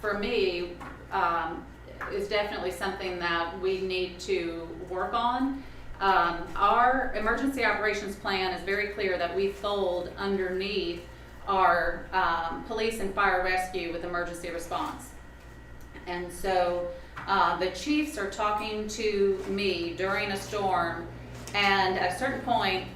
for me, is definitely something that we need to work on. Our emergency operations plan is very clear that we fold underneath our police and fire rescue with emergency response. And so the chiefs are talking to me during a storm, and at a certain point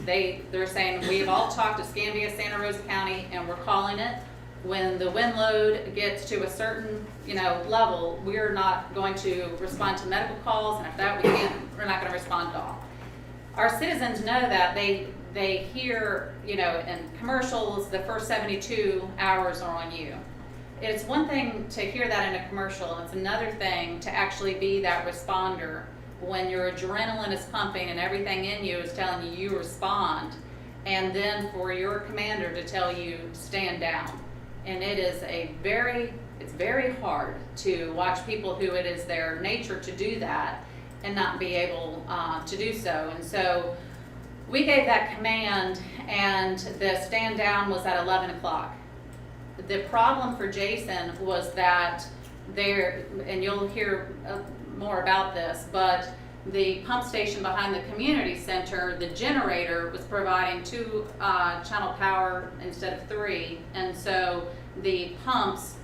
they're saying, we've all talked to Escambia, Santa Rosa County, and we're calling it. When the wind load gets to a certain, you know, level, we're not going to respond to medical calls, and if that we're not going to respond at all. Our citizens know that. They hear, you know, in commercials, the first 72 hours are on you. It's one thing to hear that in a commercial, it's another thing to actually be that responder when your adrenaline is pumping and everything in you is telling you respond, and then for your commander to tell you stand down. And it is it's very hard to watch people who it is their nature to do that and not be able to do so. And so we gave that command, and the stand down was at 11 o'clock. The problem for Jason was that and you'll hear more about this, but the pump station behind the community center, the generator was providing 2 channel power instead of 3, and so the pumps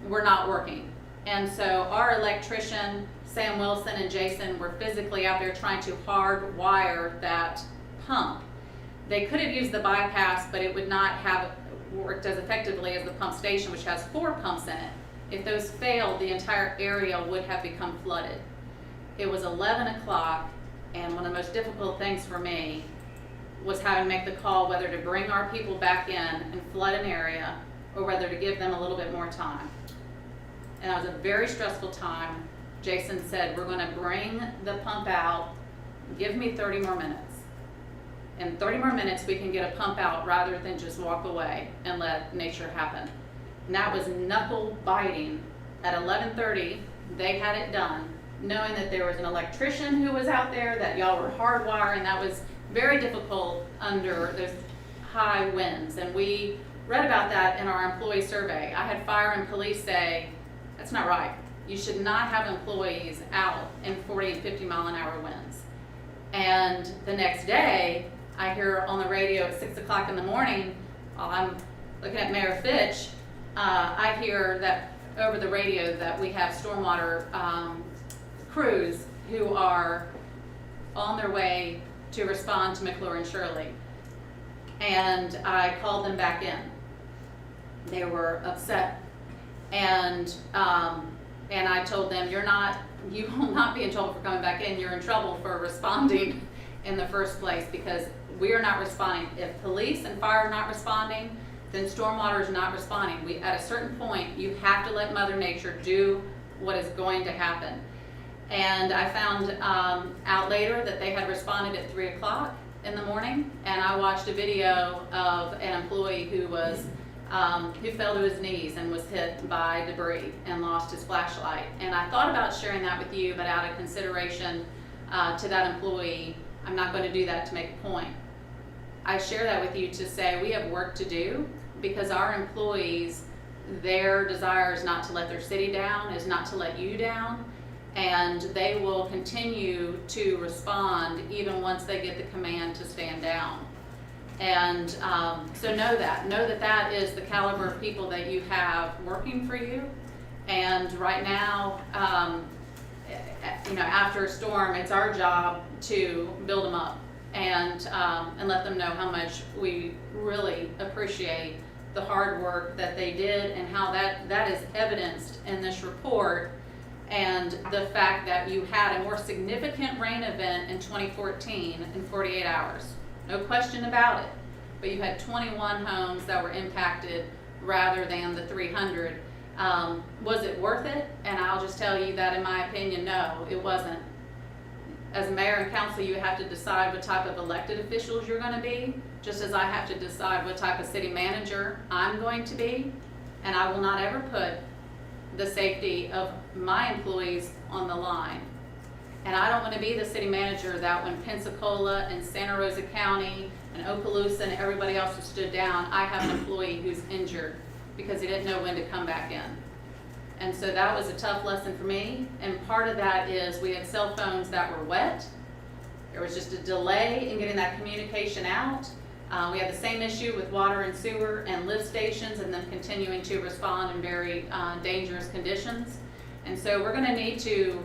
were not working. And so our electrician, Sam Wilson, and Jason were physically out there trying to hardwire that pump. They could have used the bypass, but it would not have worked as effectively as the pump station, which has 4 pumps in it. If those failed, the entire area would have become flooded. It was 11 o'clock, and one of the most difficult things for me was having to make the call whether to bring our people back in and flood an area or whether to give them a little bit more time. And that was a very stressful time. Jason said, we're gonna bring the pump out, give me 30 more minutes. In 30 more minutes, we can get a pump out rather than just walk away and let nature happen. And that was knuckle biting. At 11:30, they had it done, knowing that there was an electrician who was out there, that y'all were hardwiring. That was very difficult under those high winds. And we read about that in our employee survey. I had fire and police say, that's not right. You should not have employees out in 40 and 50 mile an hour winds. And the next day, I hear on the radio at 6 o'clock in the morning, while I'm looking at Mayor Fitch, I hear that over the radio that we have stormwater crews who are on their way to respond to McClure and Shirley. And I called them back in. They were upset. And I told them, you will not be in trouble for coming back in. You're in trouble for responding in the first place, because we are not responding. If police and fire are not responding, then stormwater is not responding. At a certain point, you have to let Mother Nature do what is going to happen. And I found out later that they had responded at 3 o'clock in the morning, and I watched a video of an employee who was who fell to his knees and was hit by debris and lost his flashlight. And I thought about sharing that with you, but out of consideration to that employee, I'm not going to do that to make a point. I share that with you to say we have work to do, because our employees, their desire is not to let their city down, is not to let you down, and they will continue to respond even once they get the command to stand down. And so know that that is the caliber of people that you have working for you. And right now, after a storm, it's our job to build them up and let them know how much we really appreciate the hard work that they did, and how that is evidenced in this report, and the fact that you had a more significant rain event in 2014 in 48 hours. No question about it. But you had 21 homes that were impacted rather than the 300. Was it worth it? And I'll just tell you that in my opinion, no, it wasn't. As a mayor and council, you have to decide what type of elected officials you're going to be, just as I have to decide what type of city manager I'm going to be. And I will not ever put the safety of my employees on the line. And I don't want to be the city manager that when Pensacola and Santa Rosa County and Okaloosa and everybody else has stood down, I have an employee who's injured because he didn't know when to come back in. And so that was a tough lesson for me. And part of that is we had cell phones that were wet. There was just a delay in getting that communication out. We had the same issue with water and sewer and lift stations, and them continuing to respond in very dangerous conditions. And so we're going to need to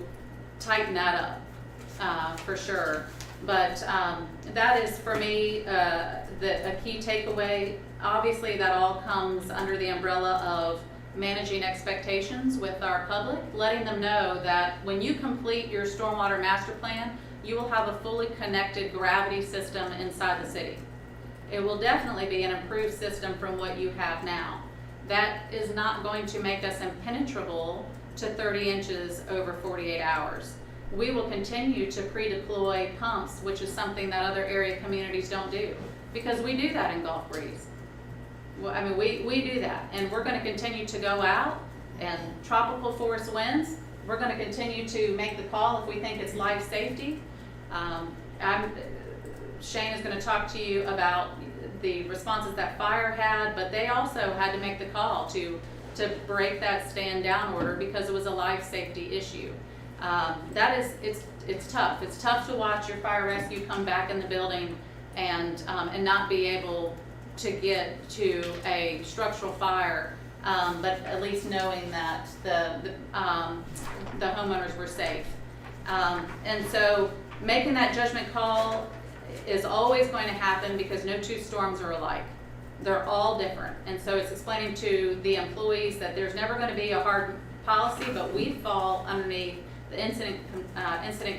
tighten that up for sure. But that is, for me, a key takeaway. Obviously, that all comes under the umbrella of managing expectations with our public, letting them know that when you complete your stormwater master plan, you will have a fully connected gravity system inside the city. It will definitely be an improved system from what you have now. That is not going to make us impenetrable to 30 inches over 48 hours. We will continue to pre-deploy pumps, which is something that other area communities don't do, because we do that in Gulf Breeze. Well, I mean, we do that, and we're going to continue to go out and tropical force winds. We're going to continue to make the call if we think it's life safety. Shane is going to talk to you about the responses that fire had, but they also had to make the call to break that stand down order because it was a life safety issue. It's tough. It's tough to watch your fire rescue come back in the building and not be able to get to a structural fire, but at least knowing that the homeowners were safe. And so making that judgment call is always going to happen because no two storms are alike. They're all different. And so it's explaining to the employees that there's never going to be a hard policy, but we fall underneath the incident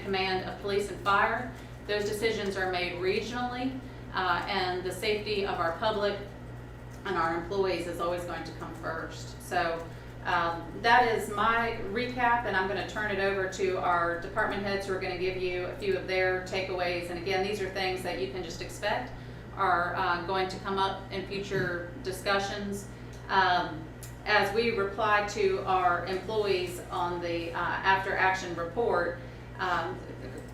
command of police and fire. Those decisions are made regionally. and the safety of our public and our employees is always going to come first. So that is my recap, and I'm going to turn it over to our department heads who are going to give you a few of their takeaways. And again, these are things that you can just expect are going to come up in future discussions. As we reply to our employees on the after action report,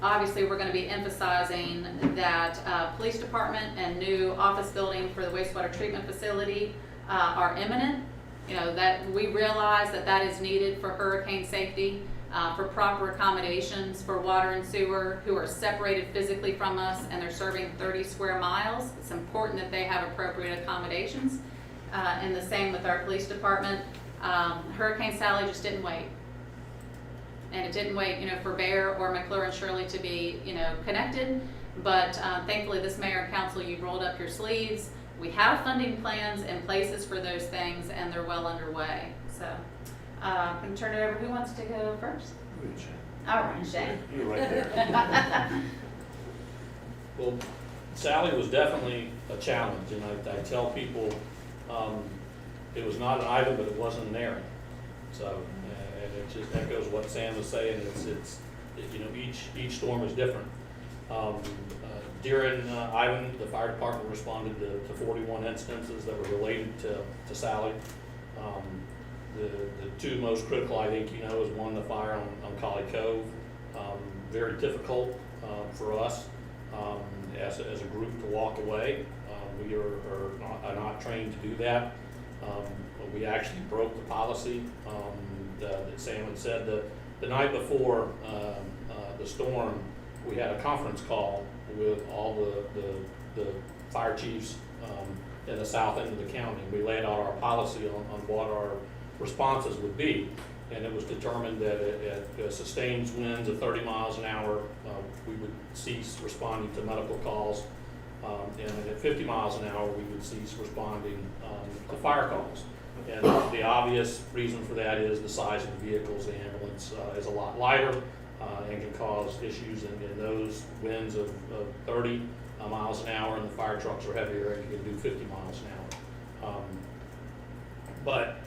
obviously we're going to be emphasizing that police department and new office building for the wastewater treatment facility are imminent. You know, that we realize that that is needed for hurricane safety, for proper accommodations for water and sewer who are separated physically from us and they're serving 30 square miles. It's important that they have appropriate accommodations. And the same with our police department. Hurricane Sally just didn't wait. And it didn't wait, you know, for Bear or McClure and Shirley to be, you know, connected. But thankfully this mayor and council, you rolled up your sleeves. We have funding plans and places for those things, and they're well underway. So I'm going to turn it over. Who wants to go first? All right, Shane. You're right there. Well, Sally was definitely a challenge, and I tell people it was not an item, but it wasn't an errand. So, and it just echoes what Sam was saying. It's you know, each storm is different. During Ivan, the fire department responded to 41 instances that were related to Sally. The two most critical, I think, you know, is one, the fire on Collie Cove. Very difficult for us as a group to walk away. We are not trained to do that. But we actually broke the policy that Sam had said. The night before the storm, we had a conference call with all the fire chiefs in the south end of the county. We laid out our policy on what our responses would be, and it was determined that at sustained winds of 30 miles an hour, we would cease responding to medical calls, and at 50 miles an hour, we would cease responding to fire calls. And the obvious reason for that is the size of the vehicles. The ambulance is a lot lighter and can cause issues in those winds of 30 miles an hour, and the fire trucks are heavier and can do 50 miles an hour. But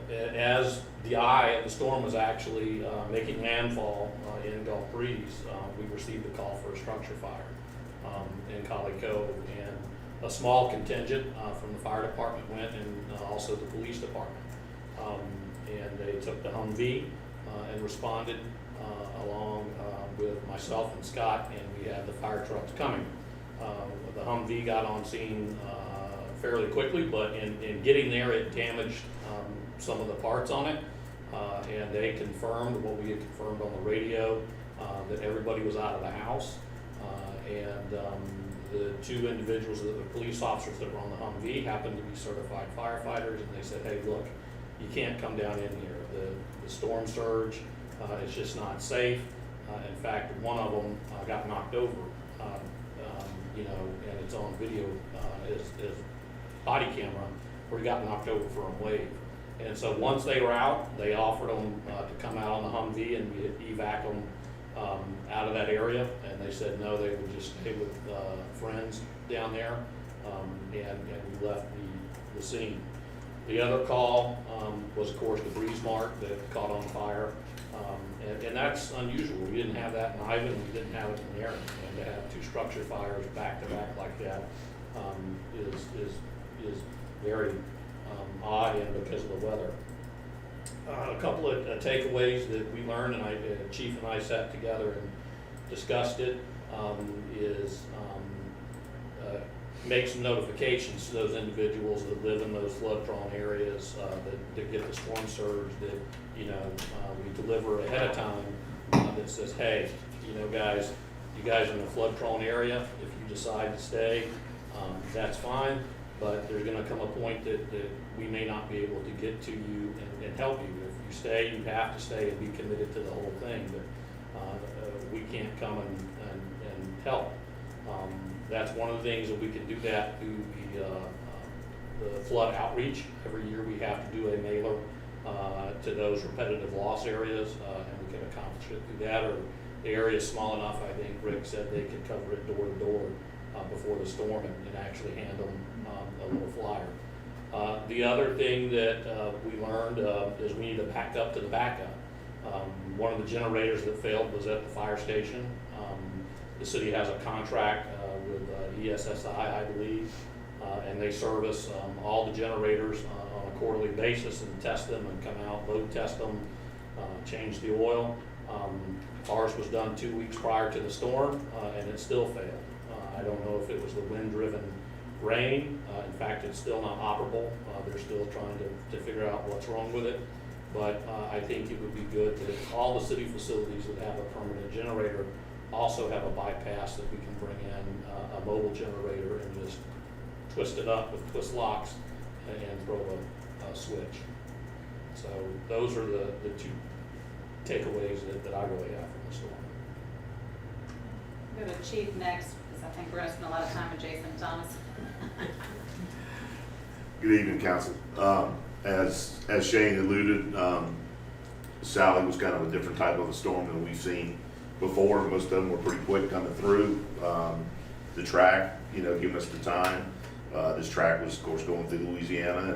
as the eye of the storm was actually making landfall in Gulf Breeze, we received a call for a structure fire in Collie Cove, and a small contingent from the fire department went, and also the police department. And they took the Humvee and responded along with myself and Scott, and we had the fire trucks coming. The Humvee got on scene fairly quickly, but in getting there, it damaged some of the parts on it, and they confirmed what we had confirmed on the radio, that everybody was out of the house, and the two individuals, the police officers that were on the Humvee, happened to be certified firefighters, and they said, hey, look, you can't come down in here. The storm surge, it's just not safe. In fact, one of them got knocked over, you know, and it's on video, his body camera, where he got knocked over for a wave. And so once they were out, they offered them to come out on the Humvee, and we had evac them out of that area, and they said no, they would just stay with friends down there, and we left the scene. The other call was, of course, the Breeze Mart that caught on fire, and that's unusual. We didn't have that in Ivan, we didn't have it in Aaron, and to have two structure fires back to back like that is very odd, and because of the weather. A couple of takeaways that we learned, and Chief and I sat together and discussed it, is make some notifications to those individuals that live in those flood-prone areas that get the storm surge, that, you know, we deliver ahead of time that says, hey, you know, guys, you guys are in a flood-prone area. If you decide to stay, that's fine, but there's going to come a point that we may not be able to get to you and help you. If you stay, you have to stay and be committed to the whole thing, but we can't come and help. That's one of the things that we can do that through the flood outreach. Every year we have to do a mailer to those repetitive loss areas, and we can accomplish it through that. Or the area is small enough, I think Rick said they could cover it door to door before the storm and actually hand them a little flyer. The other thing that we learned is we need to back up to the backup. One of the generators that failed was at the fire station. The city has a contract with ESSI, I believe, and they service all the generators on a quarterly basis and test them and come out, load test them, change the oil. Ours was done 2 weeks prior to the storm, and it still failed. I don't know if it was the wind-driven rain. In fact, it's still not operable. They're still trying to figure out what's wrong with it. But I think it would be good that all the city facilities that have a permanent generator also have a bypass that we can bring in a mobile generator and just twist it up with twist locks and throw a switch. So those are the two takeaways that I really have from the storm. Go to Chief next, because I think we're gonna spend a lot of time with Jason Thomas. Good evening, council. As Shane alluded, Sally was kind of a different type of a storm than we've seen before. Most of them were pretty quick coming through. The track, giving us the time. This track was, of course, going through Louisiana,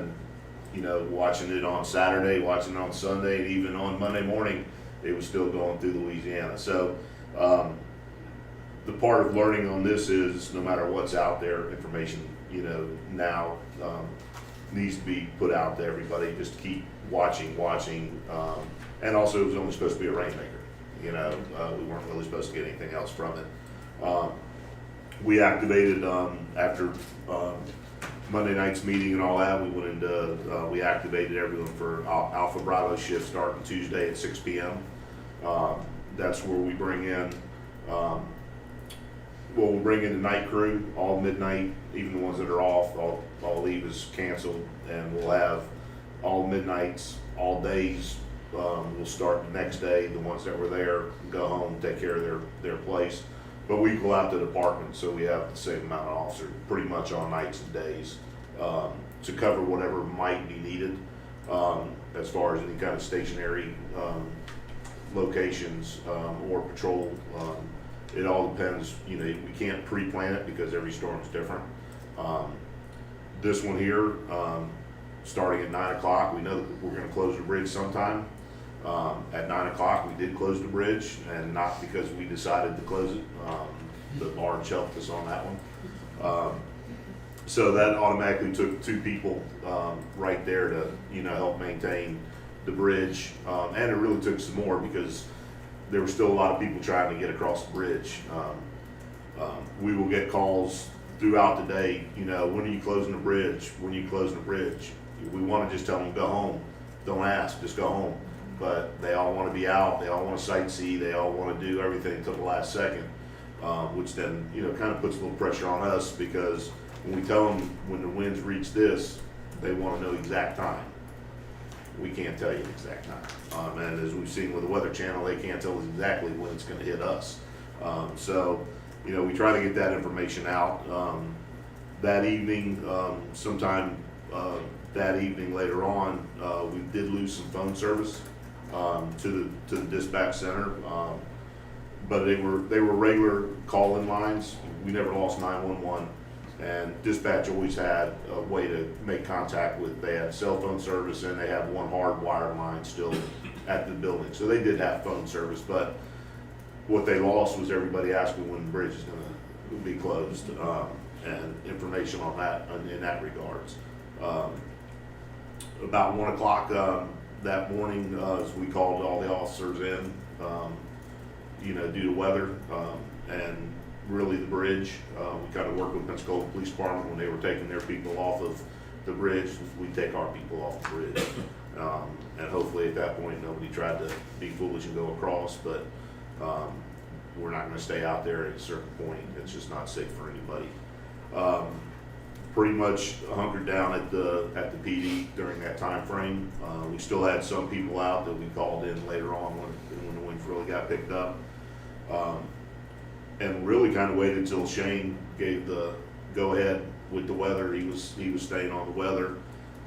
and watching it on Saturday, watching it on Sunday, and even on Monday morning, it was still going through Louisiana. So the part of learning on this is no matter what's out there, information, now needs to be put out to everybody. Just keep watching. And also, it was only supposed to be a rainmaker. We weren't really supposed to get anything else from it. We activated after Monday night's meeting and all that. We went into we activated everyone for Alpha Bravo shift starting Tuesday at 6 p.m. That's where we bring in. We'll bring in the night crew all midnight, even the ones that are off. All leave is canceled, and we'll have all midnights, all days. We'll start the next day. The ones that were there go home, take care of their place. But we go out to the department, so we have the same amount of officers, pretty much on nights and days, to cover whatever might be needed as far as any kind of stationary locations or patrol. It all depends. We can't pre-plan it because every storm is different. This one here, starting at 9 o'clock, we know that we're going to close the bridge sometime. At 9 o'clock, we did close the bridge, and not because we decided to close it. The barge helped us on that one. So that automatically took 2 people right there to help maintain the bridge, and it really took some more because there were still a lot of people trying to get across the bridge. We will get calls throughout the day. When are you closing the bridge? When are you closing the bridge? We want to just tell them go home. Don't ask, just go home. But they all want to be out. They all want to sightsee. They all want to do everything until the last second, which then kind of puts a little pressure on us because when we tell them when the winds reach this, they want to know exact time. We can't tell you the exact time. And as we've seen with the Weather Channel, they can't tell us exactly when it's going to hit us. So we try to get that information out. That evening, sometime that evening later on, we did lose some phone service to the dispatch center, but they were regular call-in lines. We never lost 911, and dispatch always had a way to make contact with. They had cell phone service, and they have one hardwired line still at the building, so they did have phone service. But what they lost was everybody asking when the bridge is going to be closed, and information on that in that regards. About 1 o'clock that morning, as we called all the officers in, due to weather and really the bridge. We kind of worked with Pensacola Police Department when they were taking their people off of the bridge. We take our people off the bridge, and hopefully at that point nobody tried to be foolish and go across. But we're not going to stay out there at a certain point. It's just not safe for anybody. Pretty much hunkered down at the PD during that time frame. We still had some people out that we called in later on when the winds really got picked up, and really kind of waited until Shane gave the go ahead with the weather. He was staying on the weather.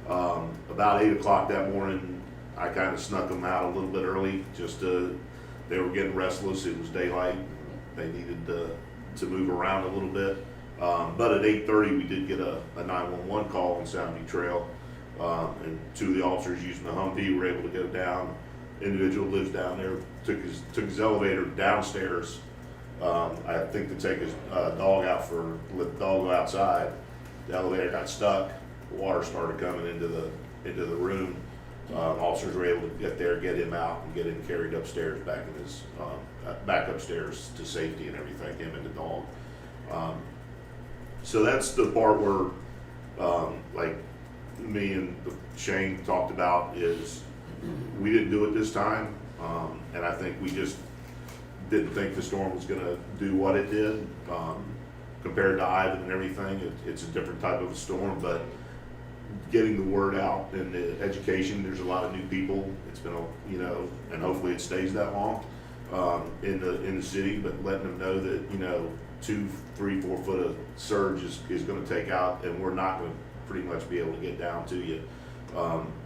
About 8 o'clock that morning, I kind of snuck them out a little bit early. They were getting restless. It was daylight. They needed to move around a little bit. But at 8:30, we did get a 911 call on Soundview Trail, and two of the officers using the Humvee were able to go down. Individual lives down there, took his elevator downstairs. I think to take his dog out let the dog go outside. The elevator got stuck. Water started coming into the room. Officers were able to get there, get him out, and get him carried upstairs, back upstairs to safety and everything. Him and the dog. So that's the part where, like me and Shane talked about, is we didn't do it this time, and I think we just didn't think the storm was going to do what it did. Compared to Ivan and everything, it's a different type of a storm, but getting the word out and the education, there's a lot of new people. It's been, and hopefully it stays that long in the city, but letting them know that, 2, 3, 4 foot of surge is going to take out, and we're not going to pretty much be able to get down to you.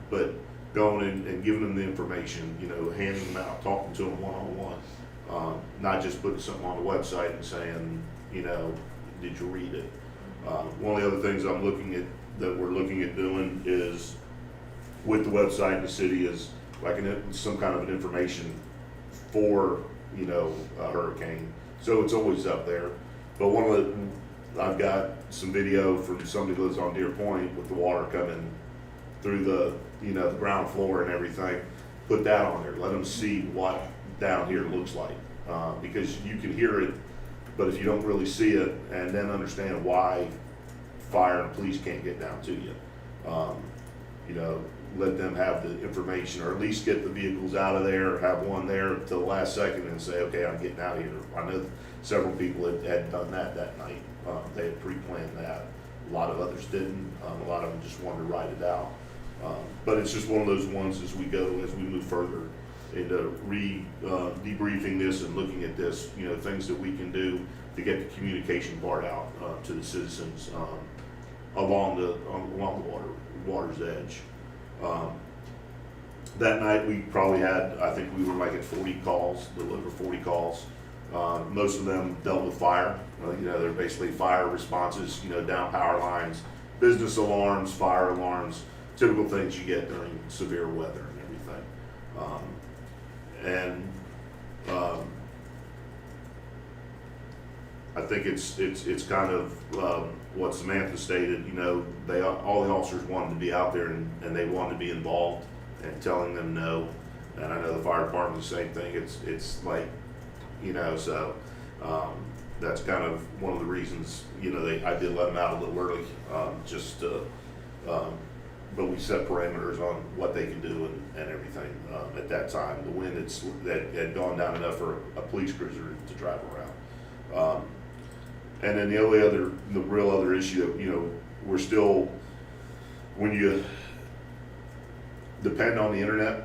But going in and giving them the information, handing them out, talking to them one-on-one, not just putting something on the website and saying, did you read it? One of the other things that we're looking at doing is with the website in the city is like some kind of an information for, a hurricane. So it's always up there. But I've got some video from somebody who lives on Deer Point with the water coming through the ground floor and everything. Put that on there. Let them see what down here looks like, because you can hear it, but if you don't really see it and then understand why fire and police can't get down to you, let them have the information, or at least get the vehicles out of there, have one there till the last second and say, okay, I'm getting out of here. I know several people had done that night. They had pre-planned that. A lot of others didn't. A lot of them just wanted to ride it out. But it's just one of those ones as we move further into debriefing this and looking at this, things that we can do to get the communication part out to the citizens along the water's edge. That night we probably had, I think we were like at 40 calls, a little over 40 calls. Most of them dealt with fire. They're basically fire responses, down power lines, business alarms, fire alarms, typical things you get during severe weather and everything. I think it's kind of what Samantha stated. All the officers wanted to be out there and they wanted to be involved, and telling them no. And I know the fire department, the same thing. It's like, so that's kind of one of the reasons. I did let them out a little early, just to. But we set parameters on what they can do and everything. At that time, the wind had gone down enough for a police cruiser to drive around. And then the real other issue that, we're still, when you depend on the internet,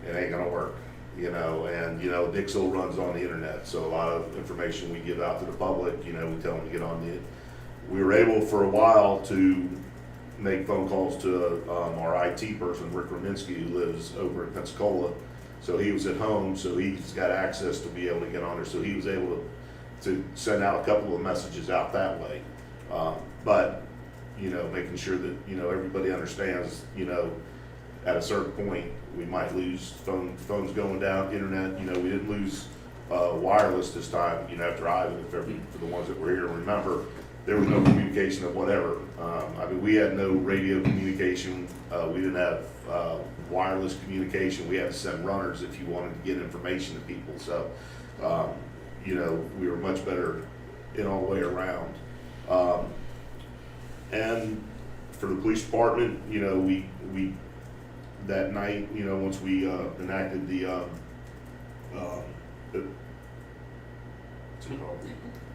it ain't gonna work, and Dixel runs on the internet. So a lot of information we give out to the public, we tell them to get on we were able for a while to make phone calls to our IT person, Rick Rominski, who lives over in Pensacola. So he was at home, so he's got access to be able to get on there. So he was able to send out a couple of messages out that way. But, making sure that, everybody understands, at a certain point, we might lose phones going down, internet. We didn't lose wireless this time, after Ivan, for the ones that were here. Remember, there was no communication of whatever. We had no radio communication. We didn't have wireless communication. We had to send runners if you wanted to get information to people. So, we were much better in all the way around. And for the police department, we that night, once we enacted the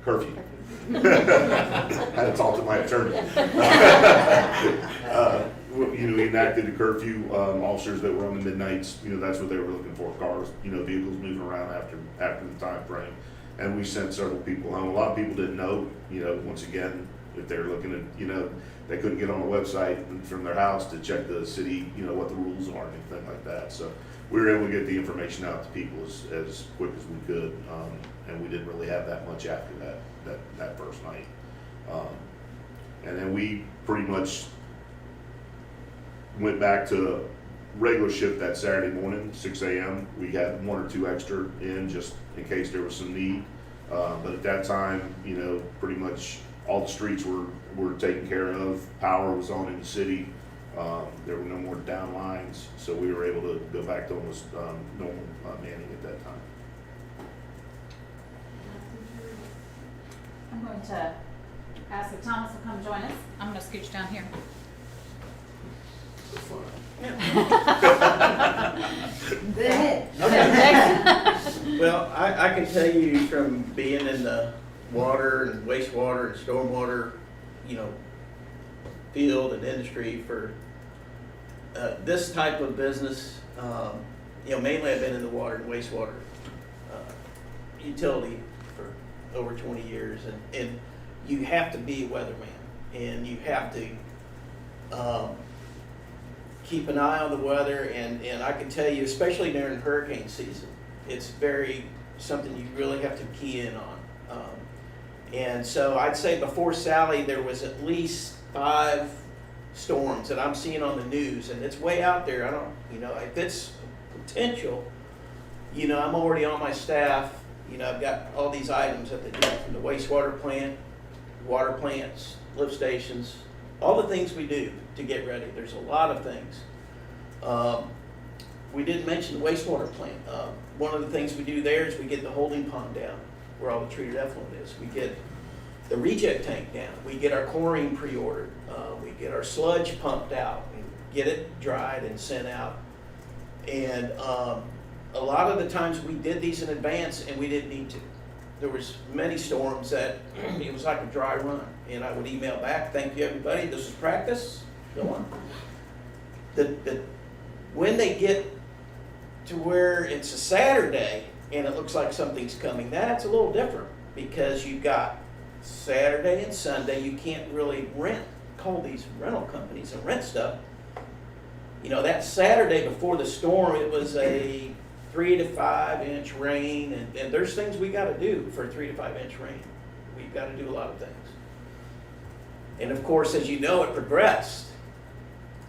curfew. I had to talk to my attorney. We enacted the curfew. Officers that were on the midnights, that's what they were looking for. Cars, vehicles moving around after the time frame. And we sent several people home. A lot of people didn't know, once again, if they were looking at, they couldn't get on the website from their house to check the city, what the rules are and anything like that. So we were able to get the information out to people as quick as we could. And we didn't really have that much after that first night. And then we pretty much went back to regular shift that Saturday morning, 6 a.m. We had 1 or 2 extra in just in case there was some need. But at that time, you know, pretty much all the streets were taken care of. Power was on in the city. There were no more down lines, so we were able to go back to almost normal manning at that time. I'm going to ask if Thomas will come join us. I'm going to scooch down here. Go ahead. Well, I can tell you from being in the water and wastewater and stormwater, you know, field and industry for this type of business, you know, mainly I've been in the water and wastewater utility for over 20 years, and you have to be a weatherman, and you have to keep an eye on the weather, and I can tell you, especially during hurricane season, it's very something you really have to key in on. And so I'd say before Sally, there was at least 5 storms that I'm seeing on the news, and it's way out there. I don't, you know, if it's potential, you know, I'm already on my staff. You know, I've got all these items that they do from the wastewater plant, water plants, lift stations, all the things we do to get ready. There's a lot of things. We didn't mention the wastewater plant. One of the things we do there is we get the holding pond down where all the treated effluent is. We get the reject tank down. We get our chlorine pre-ordered. We get our sludge pumped out and get it dried and sent out. And a lot of the times we did these in advance and we didn't need to. There was many storms that it was like a dry run, and I would email back, thank you everybody, this is practice, go on. When they get to where it's a Saturday and it looks like something's coming, that's a little different, because you've got Saturday and Sunday, you can't really call these rental companies and rent stuff. You know, that Saturday before the storm, it was a 3 to 5 inch rain, and there's things we got to do for a 3 to 5 inch rain. We've got to do a lot of things. And of course, as you know, it progressed.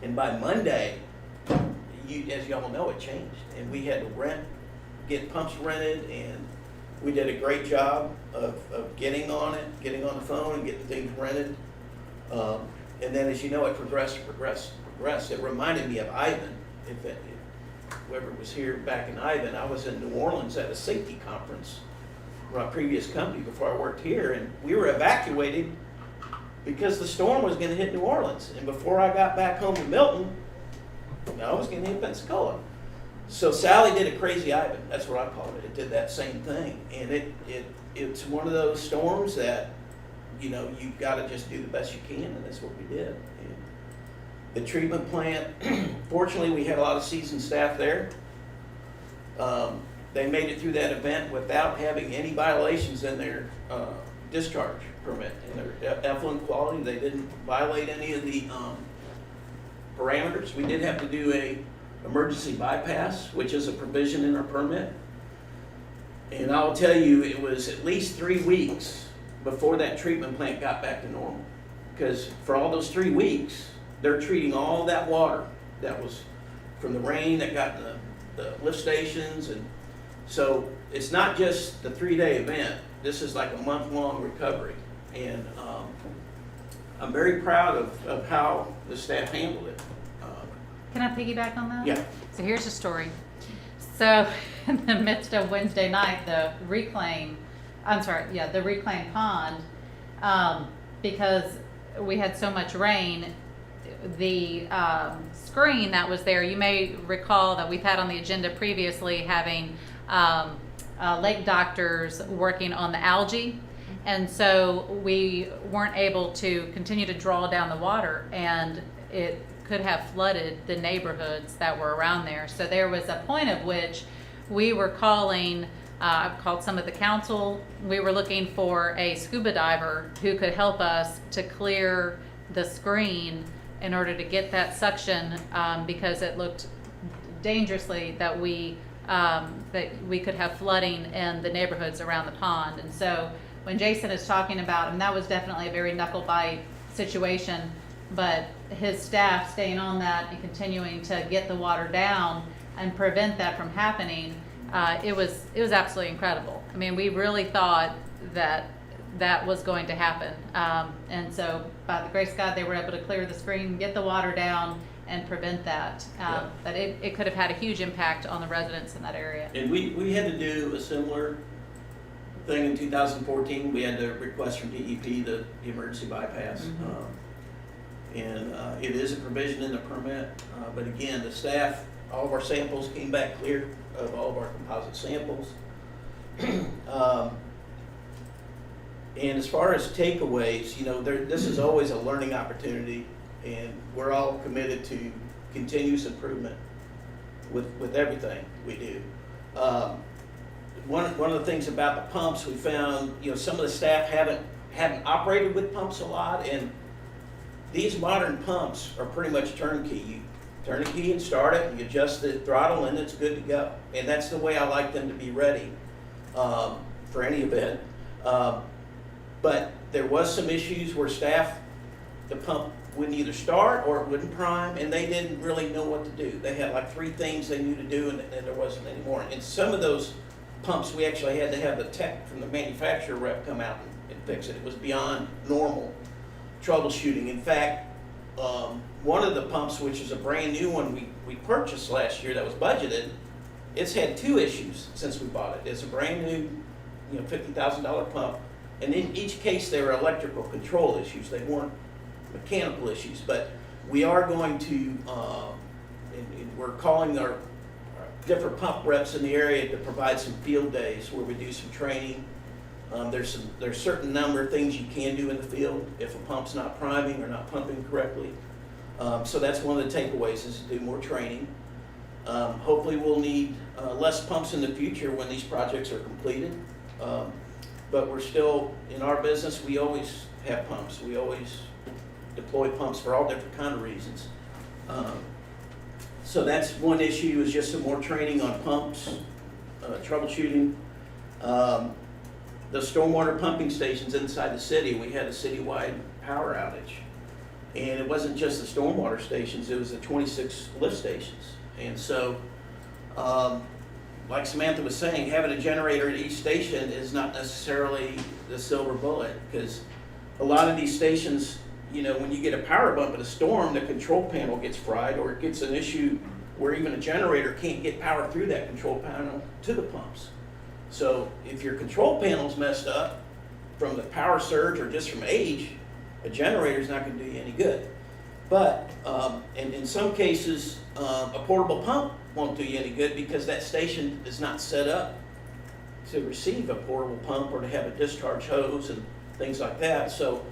And by Monday, as y'all know, it changed. And we had to get pumps rented, and we did a great job of getting on it, getting on the phone and getting things rented. And then as you know, it progressed. It reminded me of Ivan. Whoever was here back in Ivan, I was in New Orleans at a safety conference for my previous company before I worked here, and we were evacuated because the storm was going to hit New Orleans. And before I got back home to Milton, I was going to hit Pensacola. So Sally did a crazy Ivan. That's what I called it. It did that same thing, and it's one of those storms that, you know, you've got to just do the best you can, and that's what we did. And the treatment plant, fortunately, we had a lot of seasoned staff there. They made it through that event without having any violations in their discharge permit and their effluent quality. They didn't violate any of the parameters. We did have to do a emergency bypass, which is a provision in our permit. And I'll tell you, it was at least 3 weeks before that treatment plant got back to normal. Because for all those 3 weeks, they're treating all that water that was from the rain that got in the lift stations. And so it's not just the 3-day event. This is like a month-long recovery. And I'm very proud of how the staff handled it. Can I piggyback on that? Yeah. So here's the story. So in the midst of Wednesday night, the reclaim pond, because we had so much rain, the screen that was there, you may recall that we've had on the agenda previously having lake doctors working on the algae. And so we weren't able to continue to draw down the water, and it could have flooded the neighborhoods that were around there. So there was a point at which we were calling, I've called some of the council, we were looking for a scuba diver who could help us to clear the screen in order to get that suction, because it looked dangerously that we could have flooding in the neighborhoods around the pond. And so when Jason is talking about, and that was definitely a very knuckle bite situation, but his staff staying on that and continuing to get the water down and prevent that from happening, it was absolutely incredible. I mean, we really thought that was going to happen. And so by the grace of God, they were able to clear the spring, get the water down, and prevent that. But it could have had a huge impact on the residents in that area. And we had to do a similar thing in 2014. We had to request from DEP the emergency bypass. And it is a provision in the permit. But again, the staff, all of our samples came back clear of all of our composite samples. And as far as takeaways, you know, this is always a learning opportunity, and we're all committed to continuous improvement with everything we do. One of the things about the pumps, we found, you know, some of the staff haven't operated with pumps a lot, and these modern pumps are pretty much turnkey. You turn a key and start it, and you adjust the throttle, and it's good to go. And that's the way I like them to be ready for any event. But there was some issues where the pump wouldn't either start or it wouldn't prime, and they didn't really know what to do. They had like 3 things they knew to do, and there wasn't any more. And some of those pumps, we actually had to have the tech from the manufacturer rep come out and fix it. It was beyond normal troubleshooting. In fact, one of the pumps, which is a brand new one we purchased last year that was budgeted, it's had 2 issues since we bought it. It's a brand new, you know, $50,000 pump. And in each case, they were electrical control issues. They weren't mechanical issues. But we are going to, and we're calling our different pump reps in the area to provide some field days where we do some training. There's a certain number of things you can do in the field if a pump's not priming or not pumping correctly. So that's one of the takeaways, is to do more training. Hopefully we'll need less pumps in the future when these projects are completed. But we're still, in our business, we always have pumps. We always deploy pumps for all different kind of reasons. So that's one issue, is just some more training on pumps, troubleshooting. The stormwater pumping stations inside the city, we had a citywide power outage. And it wasn't just the stormwater stations, it was the 26 lift stations. And so, like Samantha was saying, having a generator at each station is not necessarily the silver bullet, because a lot of these stations, you know, when you get a power bump in a storm, the control panel gets fried, or it gets an issue where even a generator can't get power through that control panel to the pumps. So if your control panel's messed up from the power surge or just from age, a generator's not going to do you any good. But in some cases, a portable pump won't do you any good, because that station is not set up to receive a portable pump or to have a discharge hose and things like that. So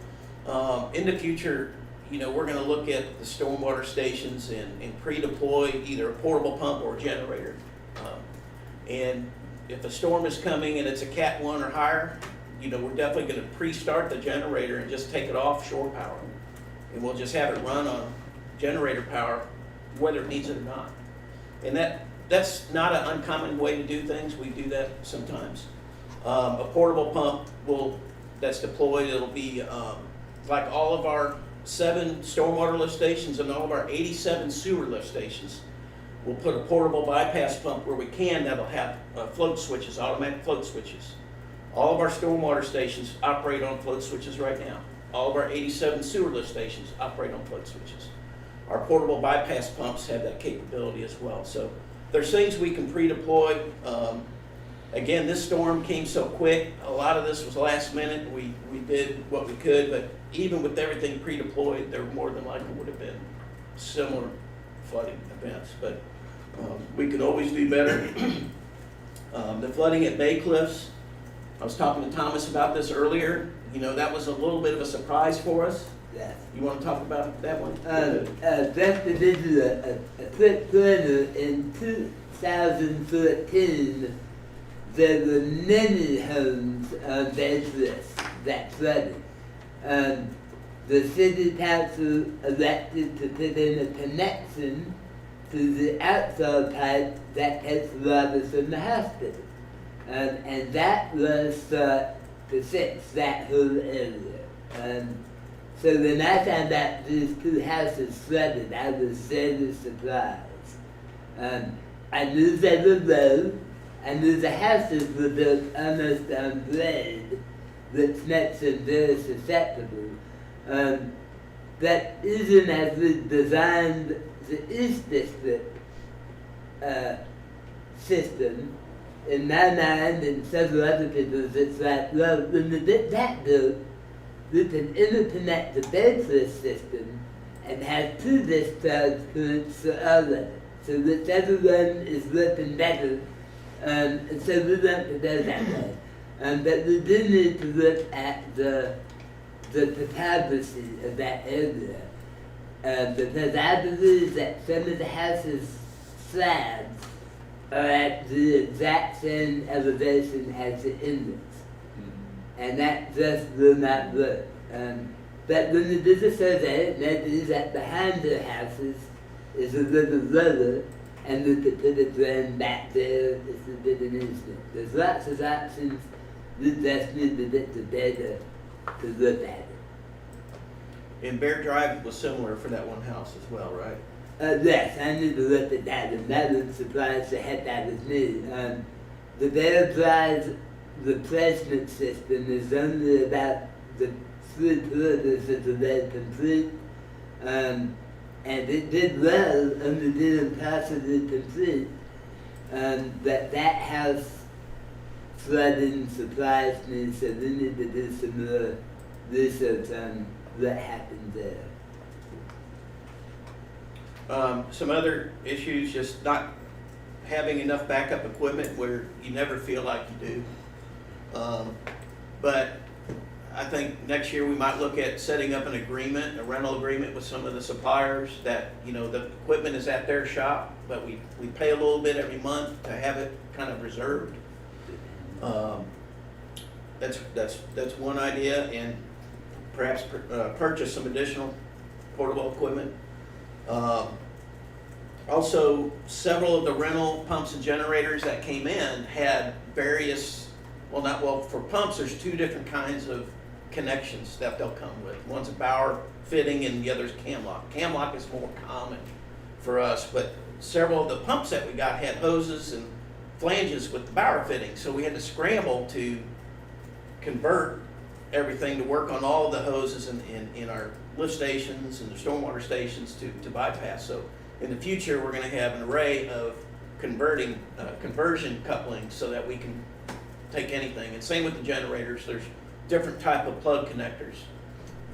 in the future, you know, we're going to look at the stormwater stations and pre-deploy either a portable pump or a generator. And if a storm is coming and it's a Cat 1 or higher, you know, we're definitely going to pre-start the generator and just take it off shore power. And we'll just have it run on generator power, whether it needs it or not. And that's not an uncommon way to do things. We do that sometimes. A portable pump that's deployed, it'll be like all of our 7 stormwater lift stations and all of our 87 sewer lift stations. We'll put a portable bypass pump where we can that'll have float switches, automatic float switches. All of our stormwater stations operate on float switches right now. All of our 87 sewer lift stations operate on float switches. Our portable bypass pumps have that capability as well. So there's things we can pre-deploy. Again, this storm came so quick. A lot of this was last minute. We did what we could, but even with everything pre-deployed, there more than likely would have been similar flooding events. But we could always do better. The flooding at Bay Cliffs, I was talking to Thomas about this earlier. You know, that was a little bit of a surprise for us. Yes. You want to talk about that one? Just to give you a quick further, in 2013, there were many homes on Bay Cliffs that flooded. The city council elected to put in a connection to the outfall pipe that takes water from the hospital. And that was to fix that whole area. So when I found out these two houses flooded, I was very surprised. I knew they were low. I knew the houses were built almost on grade, which makes them very susceptible. But even as we designed the East District system, in my mind and several other people's, it's like, well, when we get that built, we can interconnect the Bedford system and have two discharge points for all of it. So whichever one is working better, and so we want to go that way. But we do need to look at the topography of that area. Because I believe that some of the houses' slabs are at the exact same elevation as the inlets. And that just will not work. But when we did the survey, it may be that behind their houses is a little lower, and we could put a drain back there if we did an easement. There's lots of options. We just need to get the data to look at it. And Bear Drive was similar for that one house as well, right? Yes, I need to look at that, and that would surprise the heck out of me. The Bear Drive replacement system is only about the 3/4 of the way complete, and it did well, only didn't partially complete. But that house flooding surprised me, so we need to do some more research on what happened there. Some other issues, just not having enough backup equipment where you never feel like you do. But I think next year we might look at setting up an agreement, a rental agreement with some of the suppliers that, you know, the equipment is at their shop, but we pay a little bit every month to have it kind of reserved. That's one idea, and perhaps purchase some additional portable equipment. Also, several of the rental pumps and generators that came in had various, for pumps, there's two different kinds of connections that they'll come with. One's a Bauer fitting and the other's Camlock. Camlock is more common for us, but several of the pumps that we got had hoses and flanges with the Bauer fitting, so we had to scramble to convert everything to work on all of the hoses in our lift stations and the stormwater stations to bypass. So in the future, we're going to have an array of conversion couplings so that we can take anything. And same with the generators. There's different type of plug connectors.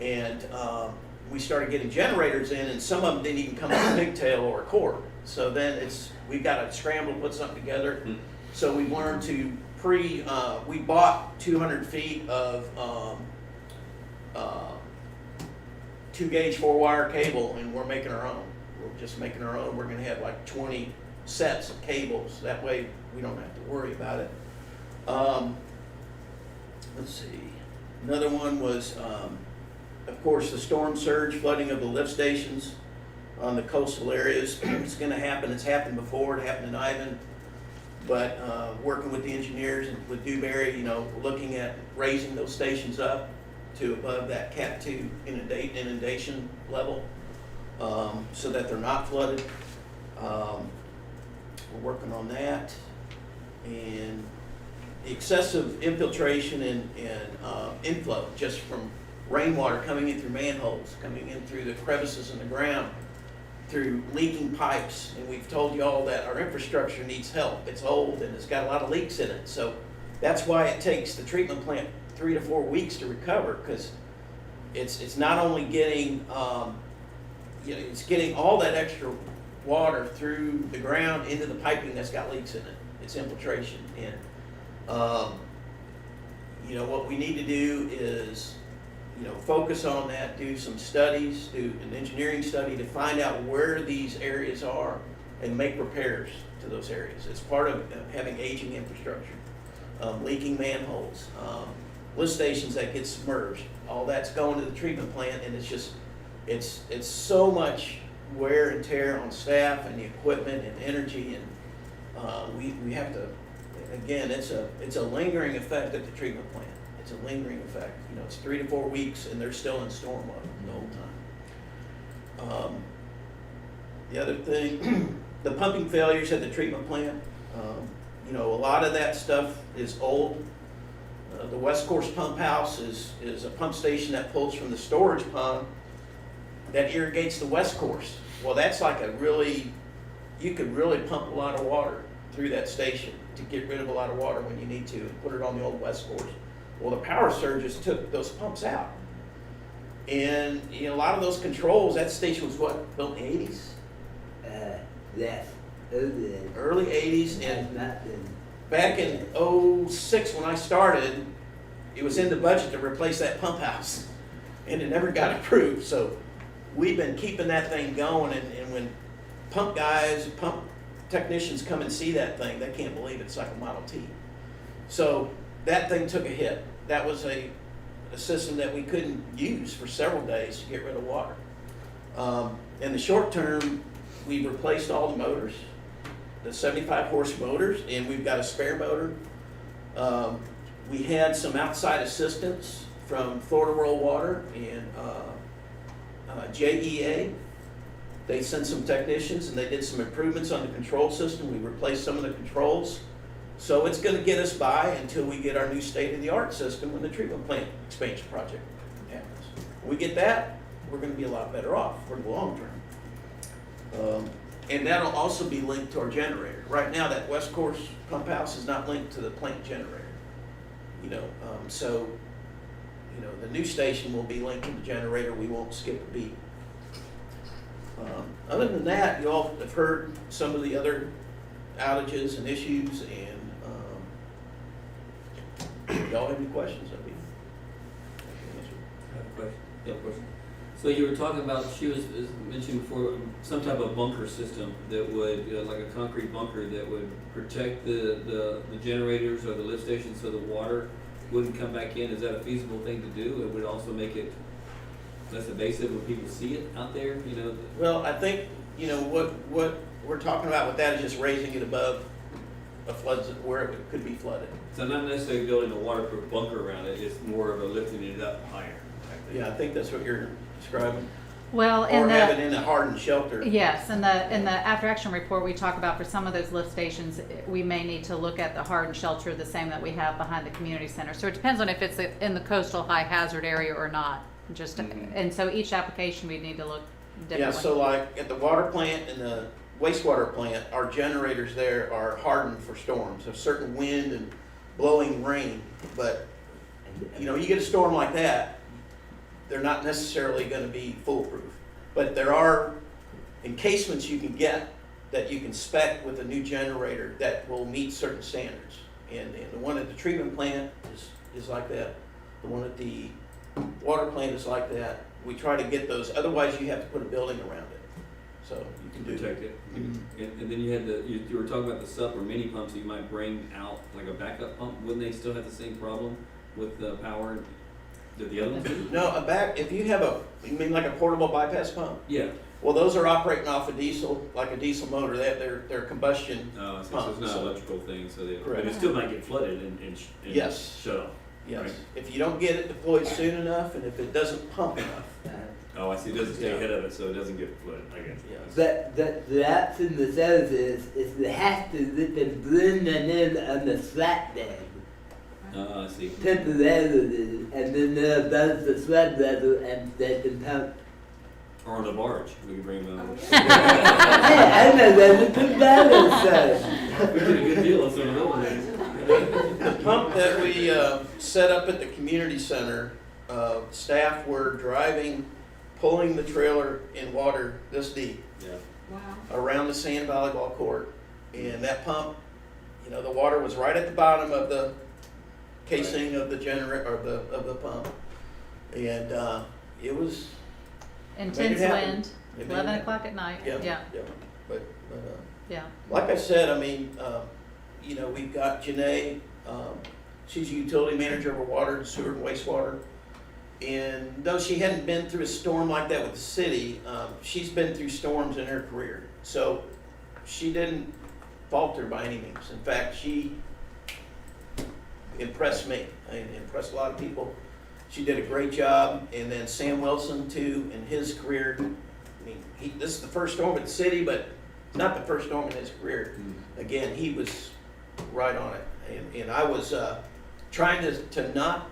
And we started getting generators in, and some of them didn't even come with a pigtail or a cord. So then we've got to scramble to put something together. So we learned to we bought 200 feet of 2-gauge 4-wire cable, and we're making our own. We're just making our own. We're going to have like 20 sets of cables. That way we don't have to worry about it. Let's see. Another one was, of course, the storm surge, flooding of the lift stations on the coastal areas. It's going to happen. It's happened before. It happened in Ivan. But working with the engineers and with Dewberry, looking at raising those stations up to above that Cat 2 inundation level so that they're not flooded. We're working on that. And the excessive infiltration and inflow just from rainwater coming in through manholes, coming in through the crevices in the ground, through leaking pipes, and we've told you all that our infrastructure needs help. It's old and it's got a lot of leaks in it. So that's why it takes the treatment plant 3 to 4 weeks to recover, because it's not only getting it's getting all that extra water through the ground into the piping that's got leaks in it. It's infiltration. And what we need to do is focus on that, do some studies, do an engineering study to find out where these areas are and make repairs to those areas. It's part of having aging infrastructure, leaking manholes, lift stations that get submerged. All that's going to the treatment plant, and it's so much wear and tear on staff and the equipment and energy, and we have to, again, it's a lingering effect at the treatment plant. It's a lingering effect. You know, it's 3 to 4 weeks and they're still in stormwater the whole time. The other thing, the pumping failures at the treatment plant. You know, a lot of that stuff is old. The West Course Pump House is a pump station that pulls from the storage pond that irrigates the West Course. Well, that's like you could really pump a lot of water through that station to get rid of a lot of water when you need to and put it on the old West Course. Well, the power surges took those pumps out. And you know, a lot of those controls, that station was what, built in the 80s? Yes. Early 80s, and Nothing. back in '06 when I started, it was in the budget to replace that pump house, and it never got approved. So we've been keeping that thing going, and when pump guys, pump technicians come and see that thing, they can't believe it's like a Model T. So that thing took a hit. That was a system that we couldn't use for several days to get rid of water. In the short term, we replaced all the motors, the 75 horse motors, and we've got a spare motor. We had some outside assistance from Florida Rural Water and JEA. They sent some technicians and they did some improvements on the control system. We replaced some of the controls. So it's going to get us by until we get our new state-of-the-art system when the treatment plant expansion project happens. When we get that, we're going to be a lot better off for the long term. And that'll also be linked to our generator. Right now, that West Course pump house is not linked to the plant generator. You know, so you know, the new station will be linked to the generator. We won't skip a beat. Other than that, you all have heard some of the other outages and issues, and y'all have any questions? I'd be happy I have a question. Yeah, question. So you were talking about, she was mentioning before, some type of bunker system that would, like a concrete bunker that would protect the generators or the lift stations so the water wouldn't come back in. Is that a feasible thing to do? It would also make it less invasive when people see it out there, you know? Well, I think, you know, what we're talking about with that is just raising it above a flood where it could be flooded. So not necessarily building a waterproof bunker around it, it's more of a lifting it up higher. Yeah, I think that's what you're describing. Well, Or in have it the, in a hardened shelter. yes, in the after action report, we talk about for some of those lift stations, we may need to look at the hardened shelter, the same that we have behind the community center. So it depends on if it's in the coastal high hazard area or not. Just, and so each application we need to look differently. Yeah, so like at the water plant and the wastewater plant, our generators there are hardened for storms of certain wind and blowing rain. But, you know, you get a storm like that, they're not necessarily going to be foolproof. But there are encasements you can get that you can spec with a new generator that will meet certain standards. And the one at the treatment plant is like that. The one at the water plant is like that. We try to get those, otherwise you have to put a building around it. So you can do Protect it. And then you had you were talking about the sup or mini pumps that you might bring out like a backup pump. Wouldn't they still have the same problem with the power that the other ones do? No, if you have you mean like a portable bypass pump? Yeah. Well, those are operating off a diesel, like a diesel motor. They're combustion Oh, so pumps. it's not an electrical thing, so but Correct. it still might get flooded and Yes. shut off. Yes. Right. If you don't get it deployed soon enough, and if it doesn't pump enough. Oh, I see. It doesn't stay Yeah. ahead of it, so it doesn't get flooded. I guess. Yes. The option that says is they have to let them bring them in on the flatbed I see. temporarily, and then they're above the flood level and they can pump. Or on a barge, we can bring them on. Hey, I know that, put that aside. We did a good deal on some of those. The pump that we set up at the community center, staff were driving, pulling the trailer in water this deep Yeah. Wow. around the sand volleyball court. And that pump, you know, the water was right at the bottom of the casing of the generator, or of the pump. And it was, Intense happen. wind, It made it 11 happen. o'clock at night. yeah. Yeah, But yeah. like I said, I mean, you know, we've got Janae, she's a utility manager over water and sewer and wastewater. And though she hadn't been through a storm like that with the city, she's been through storms in her career. So she didn't falter by any means. In fact, she impressed me and impressed a lot of people. She did a great job. And then Sam Wilson too, in his career. I mean, this is the first storm at the city, but it's not the first storm in his career. Again, he was right on it. And I was trying to not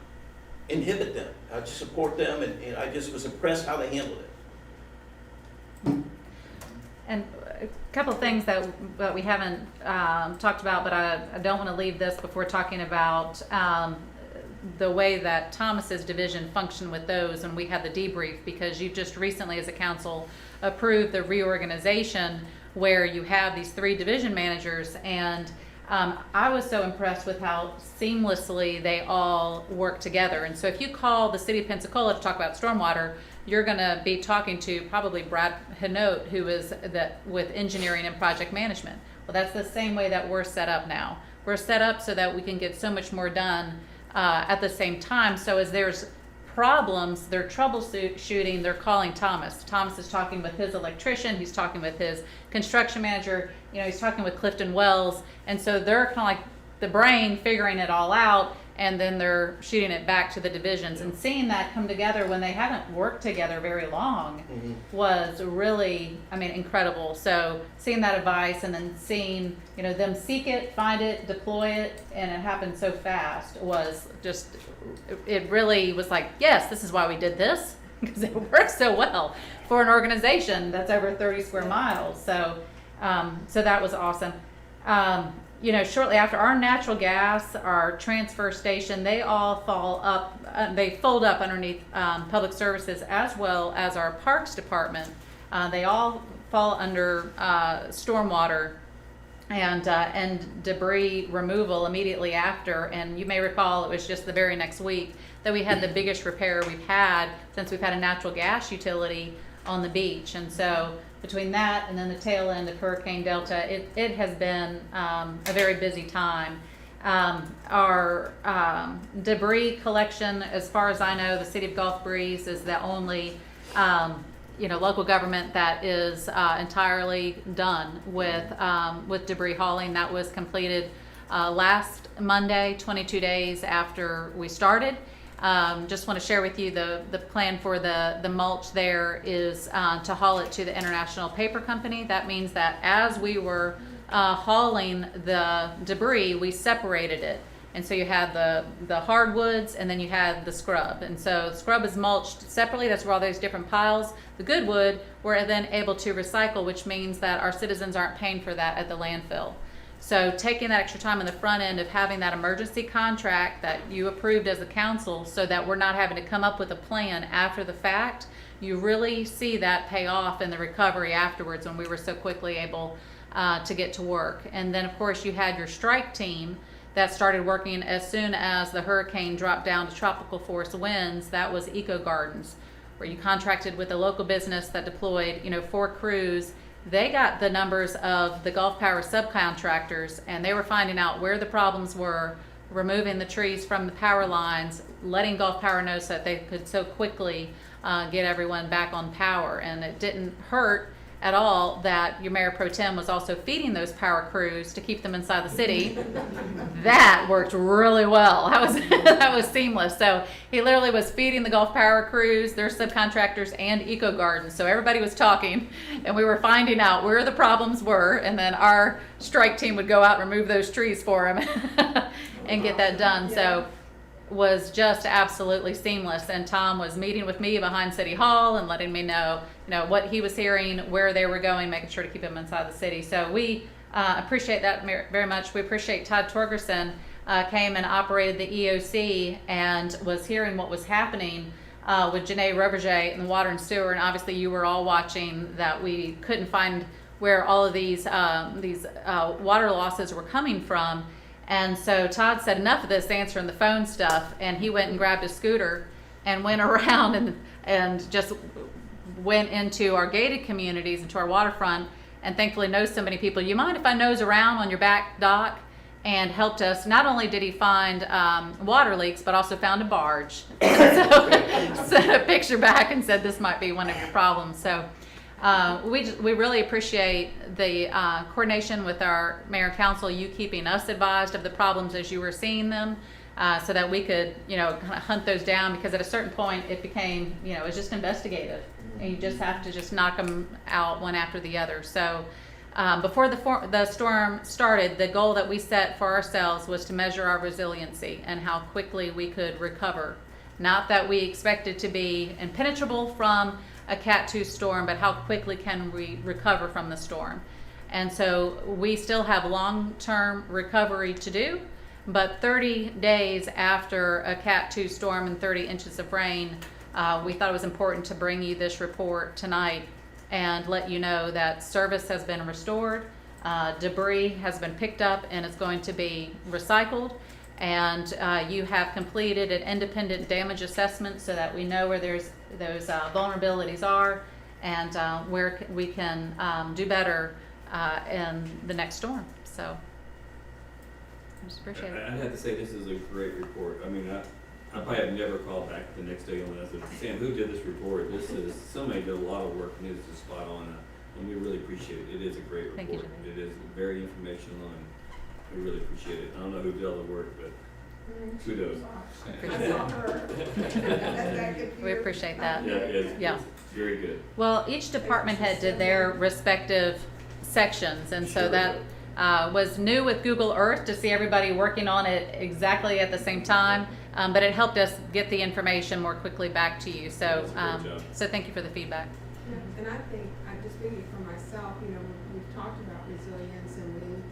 inhibit them. I just support them, and I just was impressed how they handled it. And a couple of things that we haven't talked about, but I don't want to leave this before talking about the way that Thomas's division functioned with those, and we had the debrief, because you just recently as a council approved the reorganization where you have these 3 division managers, and I was so impressed with how seamlessly they all work together. And so if you call the city of Pensacola to talk about stormwater, you're going to be talking to probably Brad Hanote, who is with engineering and project management. Well, that's the same way that we're set up now. We're set up so that we can get so much more done at the same time. So as there's problems, they're troubleshooting, they're calling Thomas. Thomas is talking with his electrician, he's talking with his construction manager, he's talking with Clifton Wells, and so they're kind of like the brain figuring it all out, and then they're shooting it back to the divisions. And seeing that come together when they haven't worked together very long was really, incredible. So seeing that advice and then seeing, them seek it, find it, deploy it, and it happened so fast was just, it really was like, yes, this is why we did this, because it works so well for an organization that's over 30 square miles. So, so that was awesome. Shortly after, our natural gas, our transfer station, they all they fold up underneath public services, as well as our parks department. They all fall under stormwater and debris removal immediately after. And you may recall it was just the very next week that we had the biggest repair we've had since we've had a natural gas utility on the beach. And so between that and then the tail end of Hurricane Delta, it has been a very busy time. Our debris collection, as far as I know, the city of Gulf Breeze is the only local government that is entirely done with debris hauling. That was completed last Monday, 22 days after we started. Just want to share with you the plan for the mulch there is to haul it to the International Paper Company. That means that as we were hauling the debris, we separated it. And so you had the hardwoods, and then you had the scrub. And so the scrub is mulched separately. That's where all those different piles. The good wood we're then able to recycle, which means that our citizens aren't paying for that at the landfill. So taking that extra time on the front end of having that emergency contract that you approved as a council, so that we're not having to come up with a plan after the fact, you really see that pay off in the recovery afterwards when we were so quickly able to get to work. And then of course you had your strike team that started working as soon as the hurricane dropped down to tropical force winds. That was Eco Gardens, where you contracted with a local business that deployed 4 crews. They got the numbers of the Gulf Power subcontractors, and they were finding out where the problems were, removing the trees from the power lines, letting Gulf Power know so that they could so quickly get everyone back on power. And it didn't hurt at all that your Mayor Pro Tem was also feeding those power crews to keep them inside the city. That worked really well. That was seamless. So he literally was feeding the Gulf Power crews, their subcontractors, and Eco Gardens. So everybody was talking, and we were finding out where the problems were, and then our strike team would go out and remove those trees for him and get that done. So was just absolutely seamless. And Tom was meeting with me behind City Hall and letting me know, what he was hearing, where they were going, making sure to keep them inside the city. So we appreciate that very much. We appreciate Todd Torgerson came and operated the EOC and was hearing what was happening with Janae Roberget in the water and sewer. And obviously you were all watching that we couldn't find where all of these water losses were coming from. And so Todd said, enough of this answering the phone stuff, and he went and grabbed his scooter and went around and just went into our gated communities, into our waterfront, and thankfully knows so many people. You mind if I nose around on your back dock? And helped us. Not only did he find water leaks, but also found a barge. So sent a picture back and said, this might be one of your problems. So we really appreciate the coordination with our mayor and council, you keeping us advised of the problems as you were seeing them, so that we could, kind of hunt those down, because at a certain point it became, it was just investigative. And you just have to just knock them out one after the other. So before the storm started, the goal that we set for ourselves was to measure our resiliency and how quickly we could recover. Not that we expected to be impenetrable from a Cat 2 storm, but how quickly can we recover from the storm. And so we still have long-term recovery to do, but 30 days after a Cat 2 storm and 30 inches of rain, we thought it was important to bring you this report tonight and let you know that service has been restored, debris has been picked up and is going to be recycled, and you have completed an independent damage assessment so that we know where those vulnerabilities are and where we can do better in the next storm. So I just appreciate it. I'd have to say this is a great report. I mean, I probably have never called back the next day and I said, Sam, who did this report? Somebody did a lot of work and it's just spot on. And we really appreciate it. It is a great report. Thank you, It is very informational and we really appreciate it. I don't know who did all the work, but kudos. I saw her. That computer. We appreciate that. Yeah, it's Yeah. very good. Well, each department head did their respective sections, and so Sure. that was new with Google Earth to see everybody working on it exactly at the same time, but it helped us get the information more quickly back to you. So, That's a great job. so thank you for the feedback. Yeah, and I think, I just speaking for myself, we've talked about resilience and we've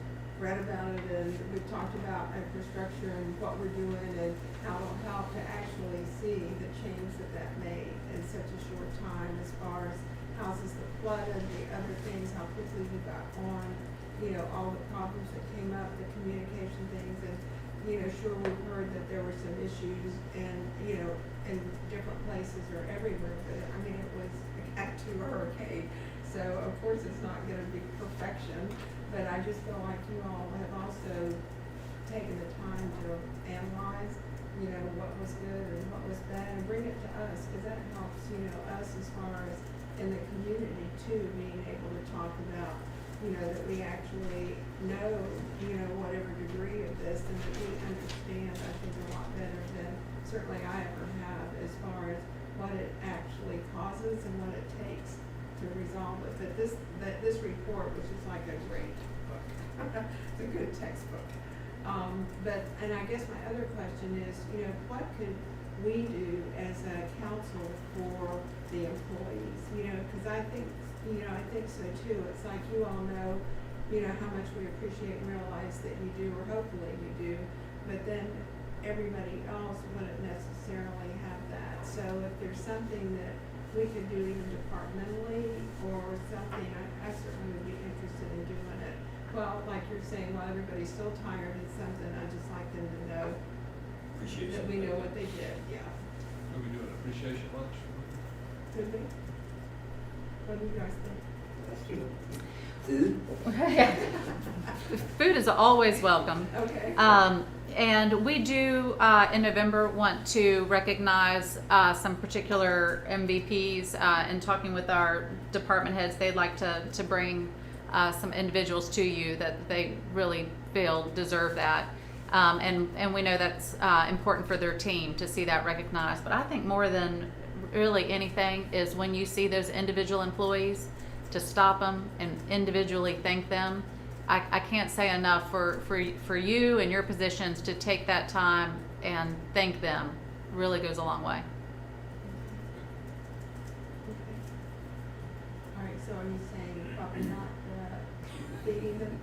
read about it and we've talked about infrastructure and what we're doing and how it'll help to actually see the change that made in such a short time as far as houses that flooded, the other things, how quickly we got on, all the problems that came up, the communication things, and, sure, we've heard that there were some issues and, in different places or everywhere, but it was a Cat 2 hurricane, so of course it's not gonna be perfection, but I just feel like you all have also taken the time to analyze, what was good and what was bad, and bring it to us, because that helps, us as far as in the community too, being able to talk about, that we actually know, whatever degree of this, and that we understand, I think, a lot better than certainly I ever have, as far as what it actually causes and what it takes to resolve it. But this report, which is like a great book, it's a good textbook. And I guess my other question is, what could we do as a council for the employees? Because I think so too. It's like you all know, how much we appreciate and realize that you do, or hopefully you do, but then everybody else wouldn't necessarily have that. So if there's something that we could do even departmentally or something, I certainly would be interested in doing it. Well, like you're saying, while everybody's still tired, it's something I'd just like them to know Appreciate that we know what they did, yeah. Could we do an appreciation lunch? Could we? What do you guys think? Food? Food is always welcome. Okay. And we do, in November, want to recognize some particular MVPs. In talking with our department heads, they'd like to bring some individuals to you that they really feel deserve that. And we know that's important for their team to see that recognized. But I think more than really anything is when you see those individual employees, to stop them and individually thank them. I can't say enough for you and your positions to take that time and thank them. Really goes a long way. Okay. All right, so are you saying probably not feeding them?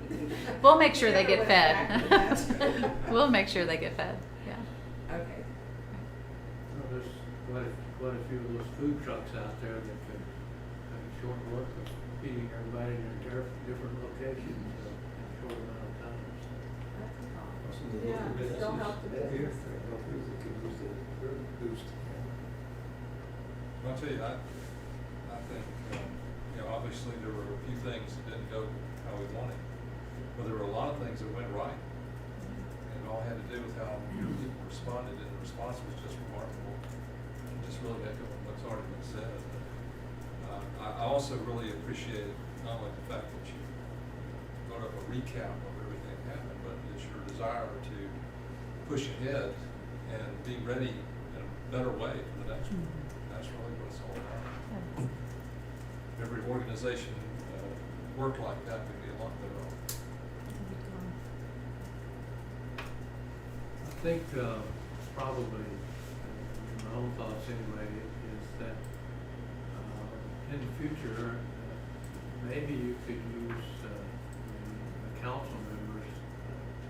We'll make sure they get Never went back to fed. that. We'll make sure they get fed. Yeah. Okay. There's quite a few of those food trucks out there that could make short work of feeding everybody in their different locations in a short amount of time. That's a problem. Some of the Yeah, local businesses still help the here, business. locals that could use the boost. I'll tell you, I think, obviously there were a few things that didn't go how we wanted, but there were a lot of things that went right. And it all had to do with how people responded, and the response was just remarkable. Just really echoing what's already been said. I also really appreciate not only the fact that you wrote up a recap of everything that happened, but it's your desire to push ahead and be ready in a better way for the next one. That's really what it's all about. Every organization work like that would be a lot better off. I think, probably, my own thoughts anyway, is that, in the future, maybe you could use, the council members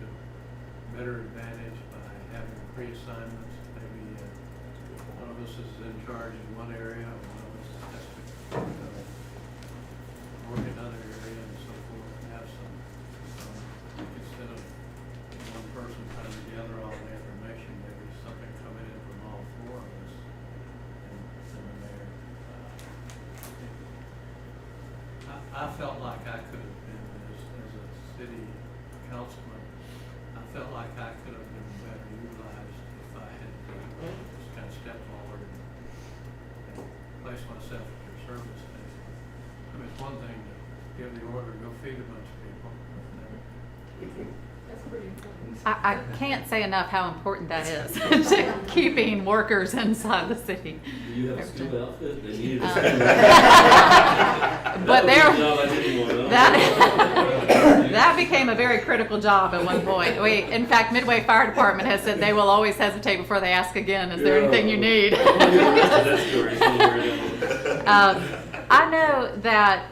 to better advantage by having pre-assignments. Maybe, one of us is in charge in one area, one of us has to, work in another area and so forth, and have some, instead of one person trying to gather all the information, maybe something coming in from all four of us, and the mayor. I felt like I could have been, as a city councilman, I felt like I could have been better utilized if I had just kind of stepped forward and placed myself at your service. I mean, it's one thing to give the order, go feed a bunch of people. That's pretty important. I can't say enough how important that is to keeping workers inside the city. Do you have a school outfit? They needed a Um, school outfit. But That there, was the job I didn't want, huh? that became a very critical job at one point. In fact, Midway Fire Department has said they will always hesitate before they ask again, is there anything you need? That story, so we're I know that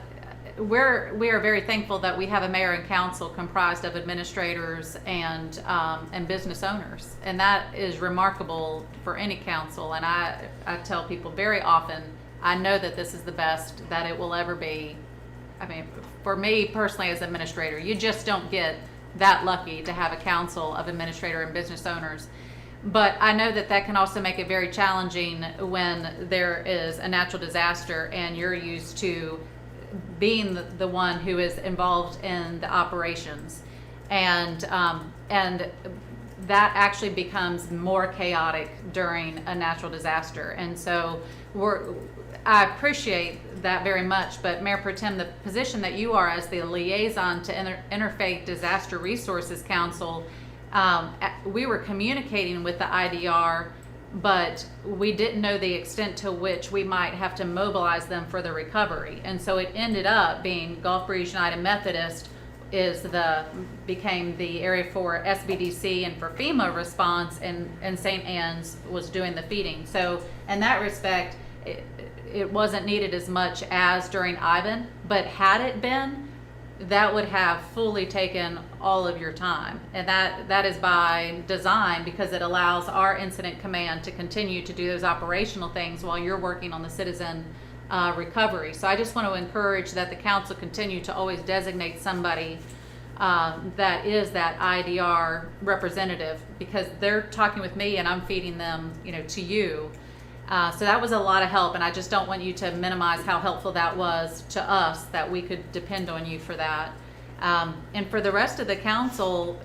we are very thankful that we have a mayor and council comprised of administrators and business owners, and that is remarkable for any council. And I tell people very often, I know that this is the best that it will ever be. I mean, for me personally as administrator, you just don't get that lucky to have a council of administrator and business owners. But I know that that can also make it very challenging when there is a natural disaster and you're used to being the one who is involved in the operations, and that actually becomes more chaotic during a natural disaster. And so I appreciate that very much. But Mayor Pro Tem, the position that you are as the liaison to Interfaith Disaster Resources Council, we were communicating with the IDR, but we didn't know the extent to which we might have to mobilize them for the recovery. And so it ended up being Gulf Breeze United Methodist became the area for SBDC and for FEMA response, and St. Anne's was doing the feeding. So in that respect, it wasn't needed as much as during Ivan, but had it been, that would have fully taken all of your time. And that is by design, because it allows our incident command to continue to do those operational things while you're working on the citizen recovery. So I just want to encourage that the council continue to always designate somebody that is that IDR representative, because they're talking with me and I'm feeding them, to you. So that was a lot of help, and I just don't want you to minimize how helpful that was to us, that we could depend on you for that. And for the rest of the council,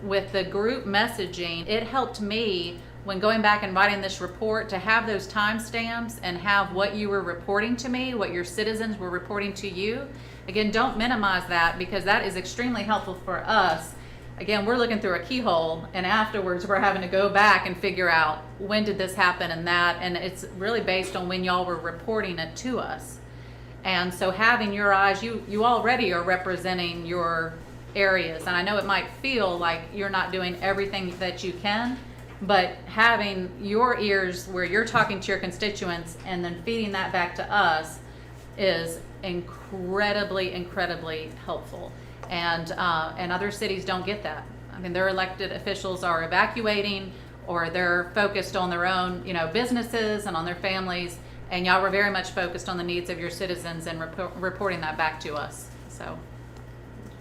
with the group messaging, it helped me when going back and writing this report to have those timestamps and have what you were reporting to me, what your citizens were reporting to you. Again, don't minimize that, because that is extremely helpful for us. Again, we're looking through a keyhole, and afterwards we're having to go back and figure out when did this happen and that, and it's really based on when y'all were reporting it to us. And so having your eyes, you already are representing your areas, and I know it might feel like you're not doing everything that you can, but having your ears where you're talking to your constituents and then feeding that back to us is incredibly, incredibly helpful. And other cities don't get that. I mean, their elected officials are evacuating, or they're focused on their own, businesses and on their families. And y'all were very much focused on the needs of your citizens and reporting that back to us. So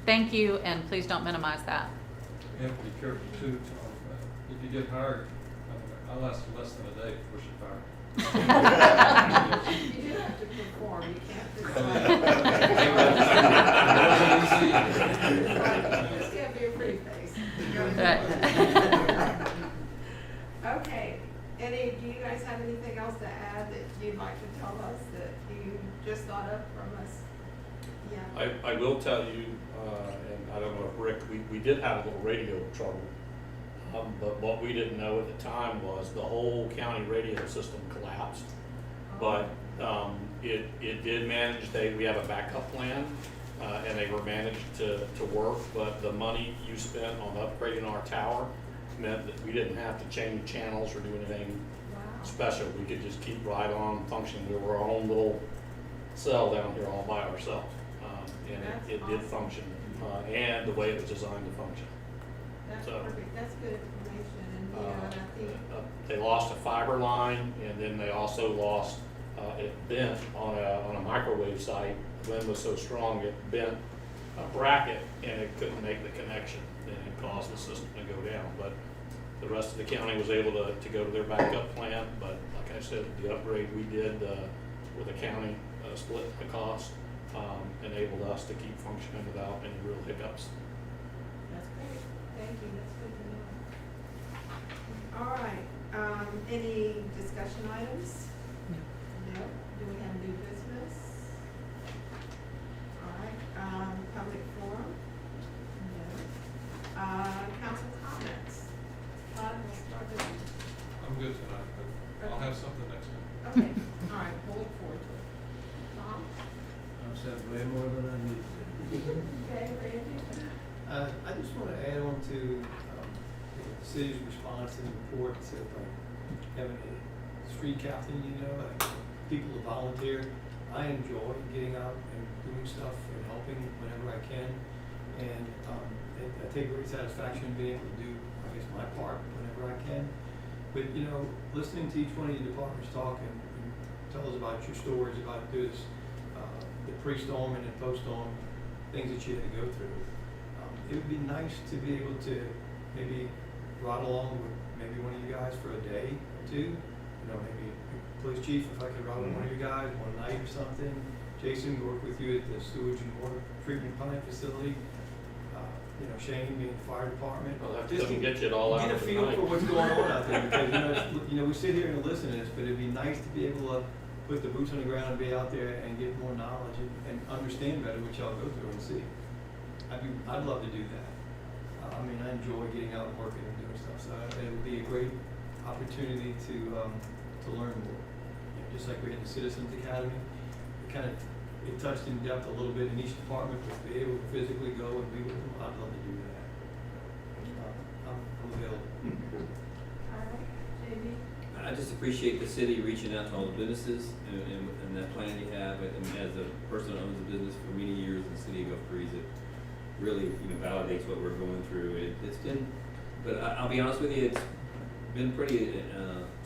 thank you, and please don't minimize that. You have to be careful too, Tom. If you get hired, I lasted less than a day before she fired. You do have to perform, you can't just just can't be a pretty face. Okay, do you guys have anything else to add that you'd like to tell us that you just thought of from us? Yeah. I will tell you, and I don't know if Rick, we did have a little radio trouble But what we didn't know at the time was the whole county radio system collapsed. But it did manage, we have a backup plan, and they were managed to work, but the money you spent on upgrading our tower meant that we didn't have to change channels or do anything Wow. special. We could just keep right on functioning. We were our own little cell down here all by ourselves. And That's it did awesome. function, and the way it was designed to function. That's So- perfect, that's good information, and, you know, and I think, They lost a fiber line, and then they also lost, it bent on a microwave site. The wind was so strong, it bent a bracket, and it couldn't make the connection, and it caused the system to go down. But the rest of the county was able to go to their backup plan, but like I said, the upgrade we did with the county split the cost, enabled us to keep functioning without any real hiccups. that's great, thank you, that's good to know. All right, any discussion items? No. Do we have new business? All right, public forum? No. Council comments? Todd, we'll start with you. I'm good tonight, but I'll have something next time. Okay, all right, we'll look forward to it. Tom? I've said way more than I need to. Okay, Randy? I just want to add on to the city's response and reports of having a street captain, people to volunteer. I enjoy getting out and doing stuff and helping whenever I can. And I take great satisfaction in being able to do, I guess, my part whenever I can. But, listening to each one of your departments talk and tell us about your stories about this, the pre-storm and the post-storm things that you had to go through. It would be nice to be able to maybe ride along with maybe one of you guys for a day or two. Maybe police chief, if I could ride with one of you guys one night or something. Jason, work with you at the sewage and water treatment plant facility. Shane, being the fire department. Well, that Just doesn't to get you it all out get a of the feel night. for what's going on out there, because we sit here and listen to this, but it'd be nice to be able to put the boots on the ground and be out there and get more knowledge and understand better what y'all go through and see. I'd love to do that. I enjoy getting out and working and doing stuff, so it would be a great opportunity to learn more. Just like we had the Citizens Academy, it touched in depth a little bit in each department, but to be able to physically go and be with them, I'd love to do that. I'm available. All right, JB? I just appreciate the city reaching out to all the businesses and that plan you have. And as a person that owns a business for many years in the city of Gulf Breeze, it really, validates what we're going through. It's been, but I'll be honest with you, it's been pretty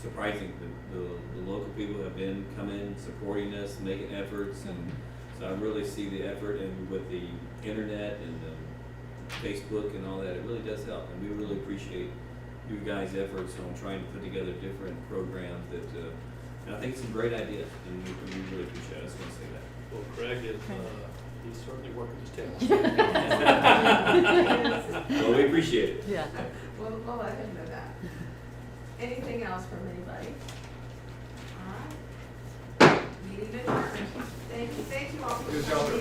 surprising. The local people have been coming, supporting us, making efforts, and so I really see the effort, and with the internet and the Facebook and all that, it really does help, and we really appreciate you guys' efforts on trying to put together different programs that, and I think it's some great ideas, and we really appreciate it. I just want to say that. Well, Craig is, he's certainly working his tail off. Well, we appreciate it. Yeah. We'll let him know that. Anything else from anybody? All right. Meeting adjourned. Thank you all for Good job, coming.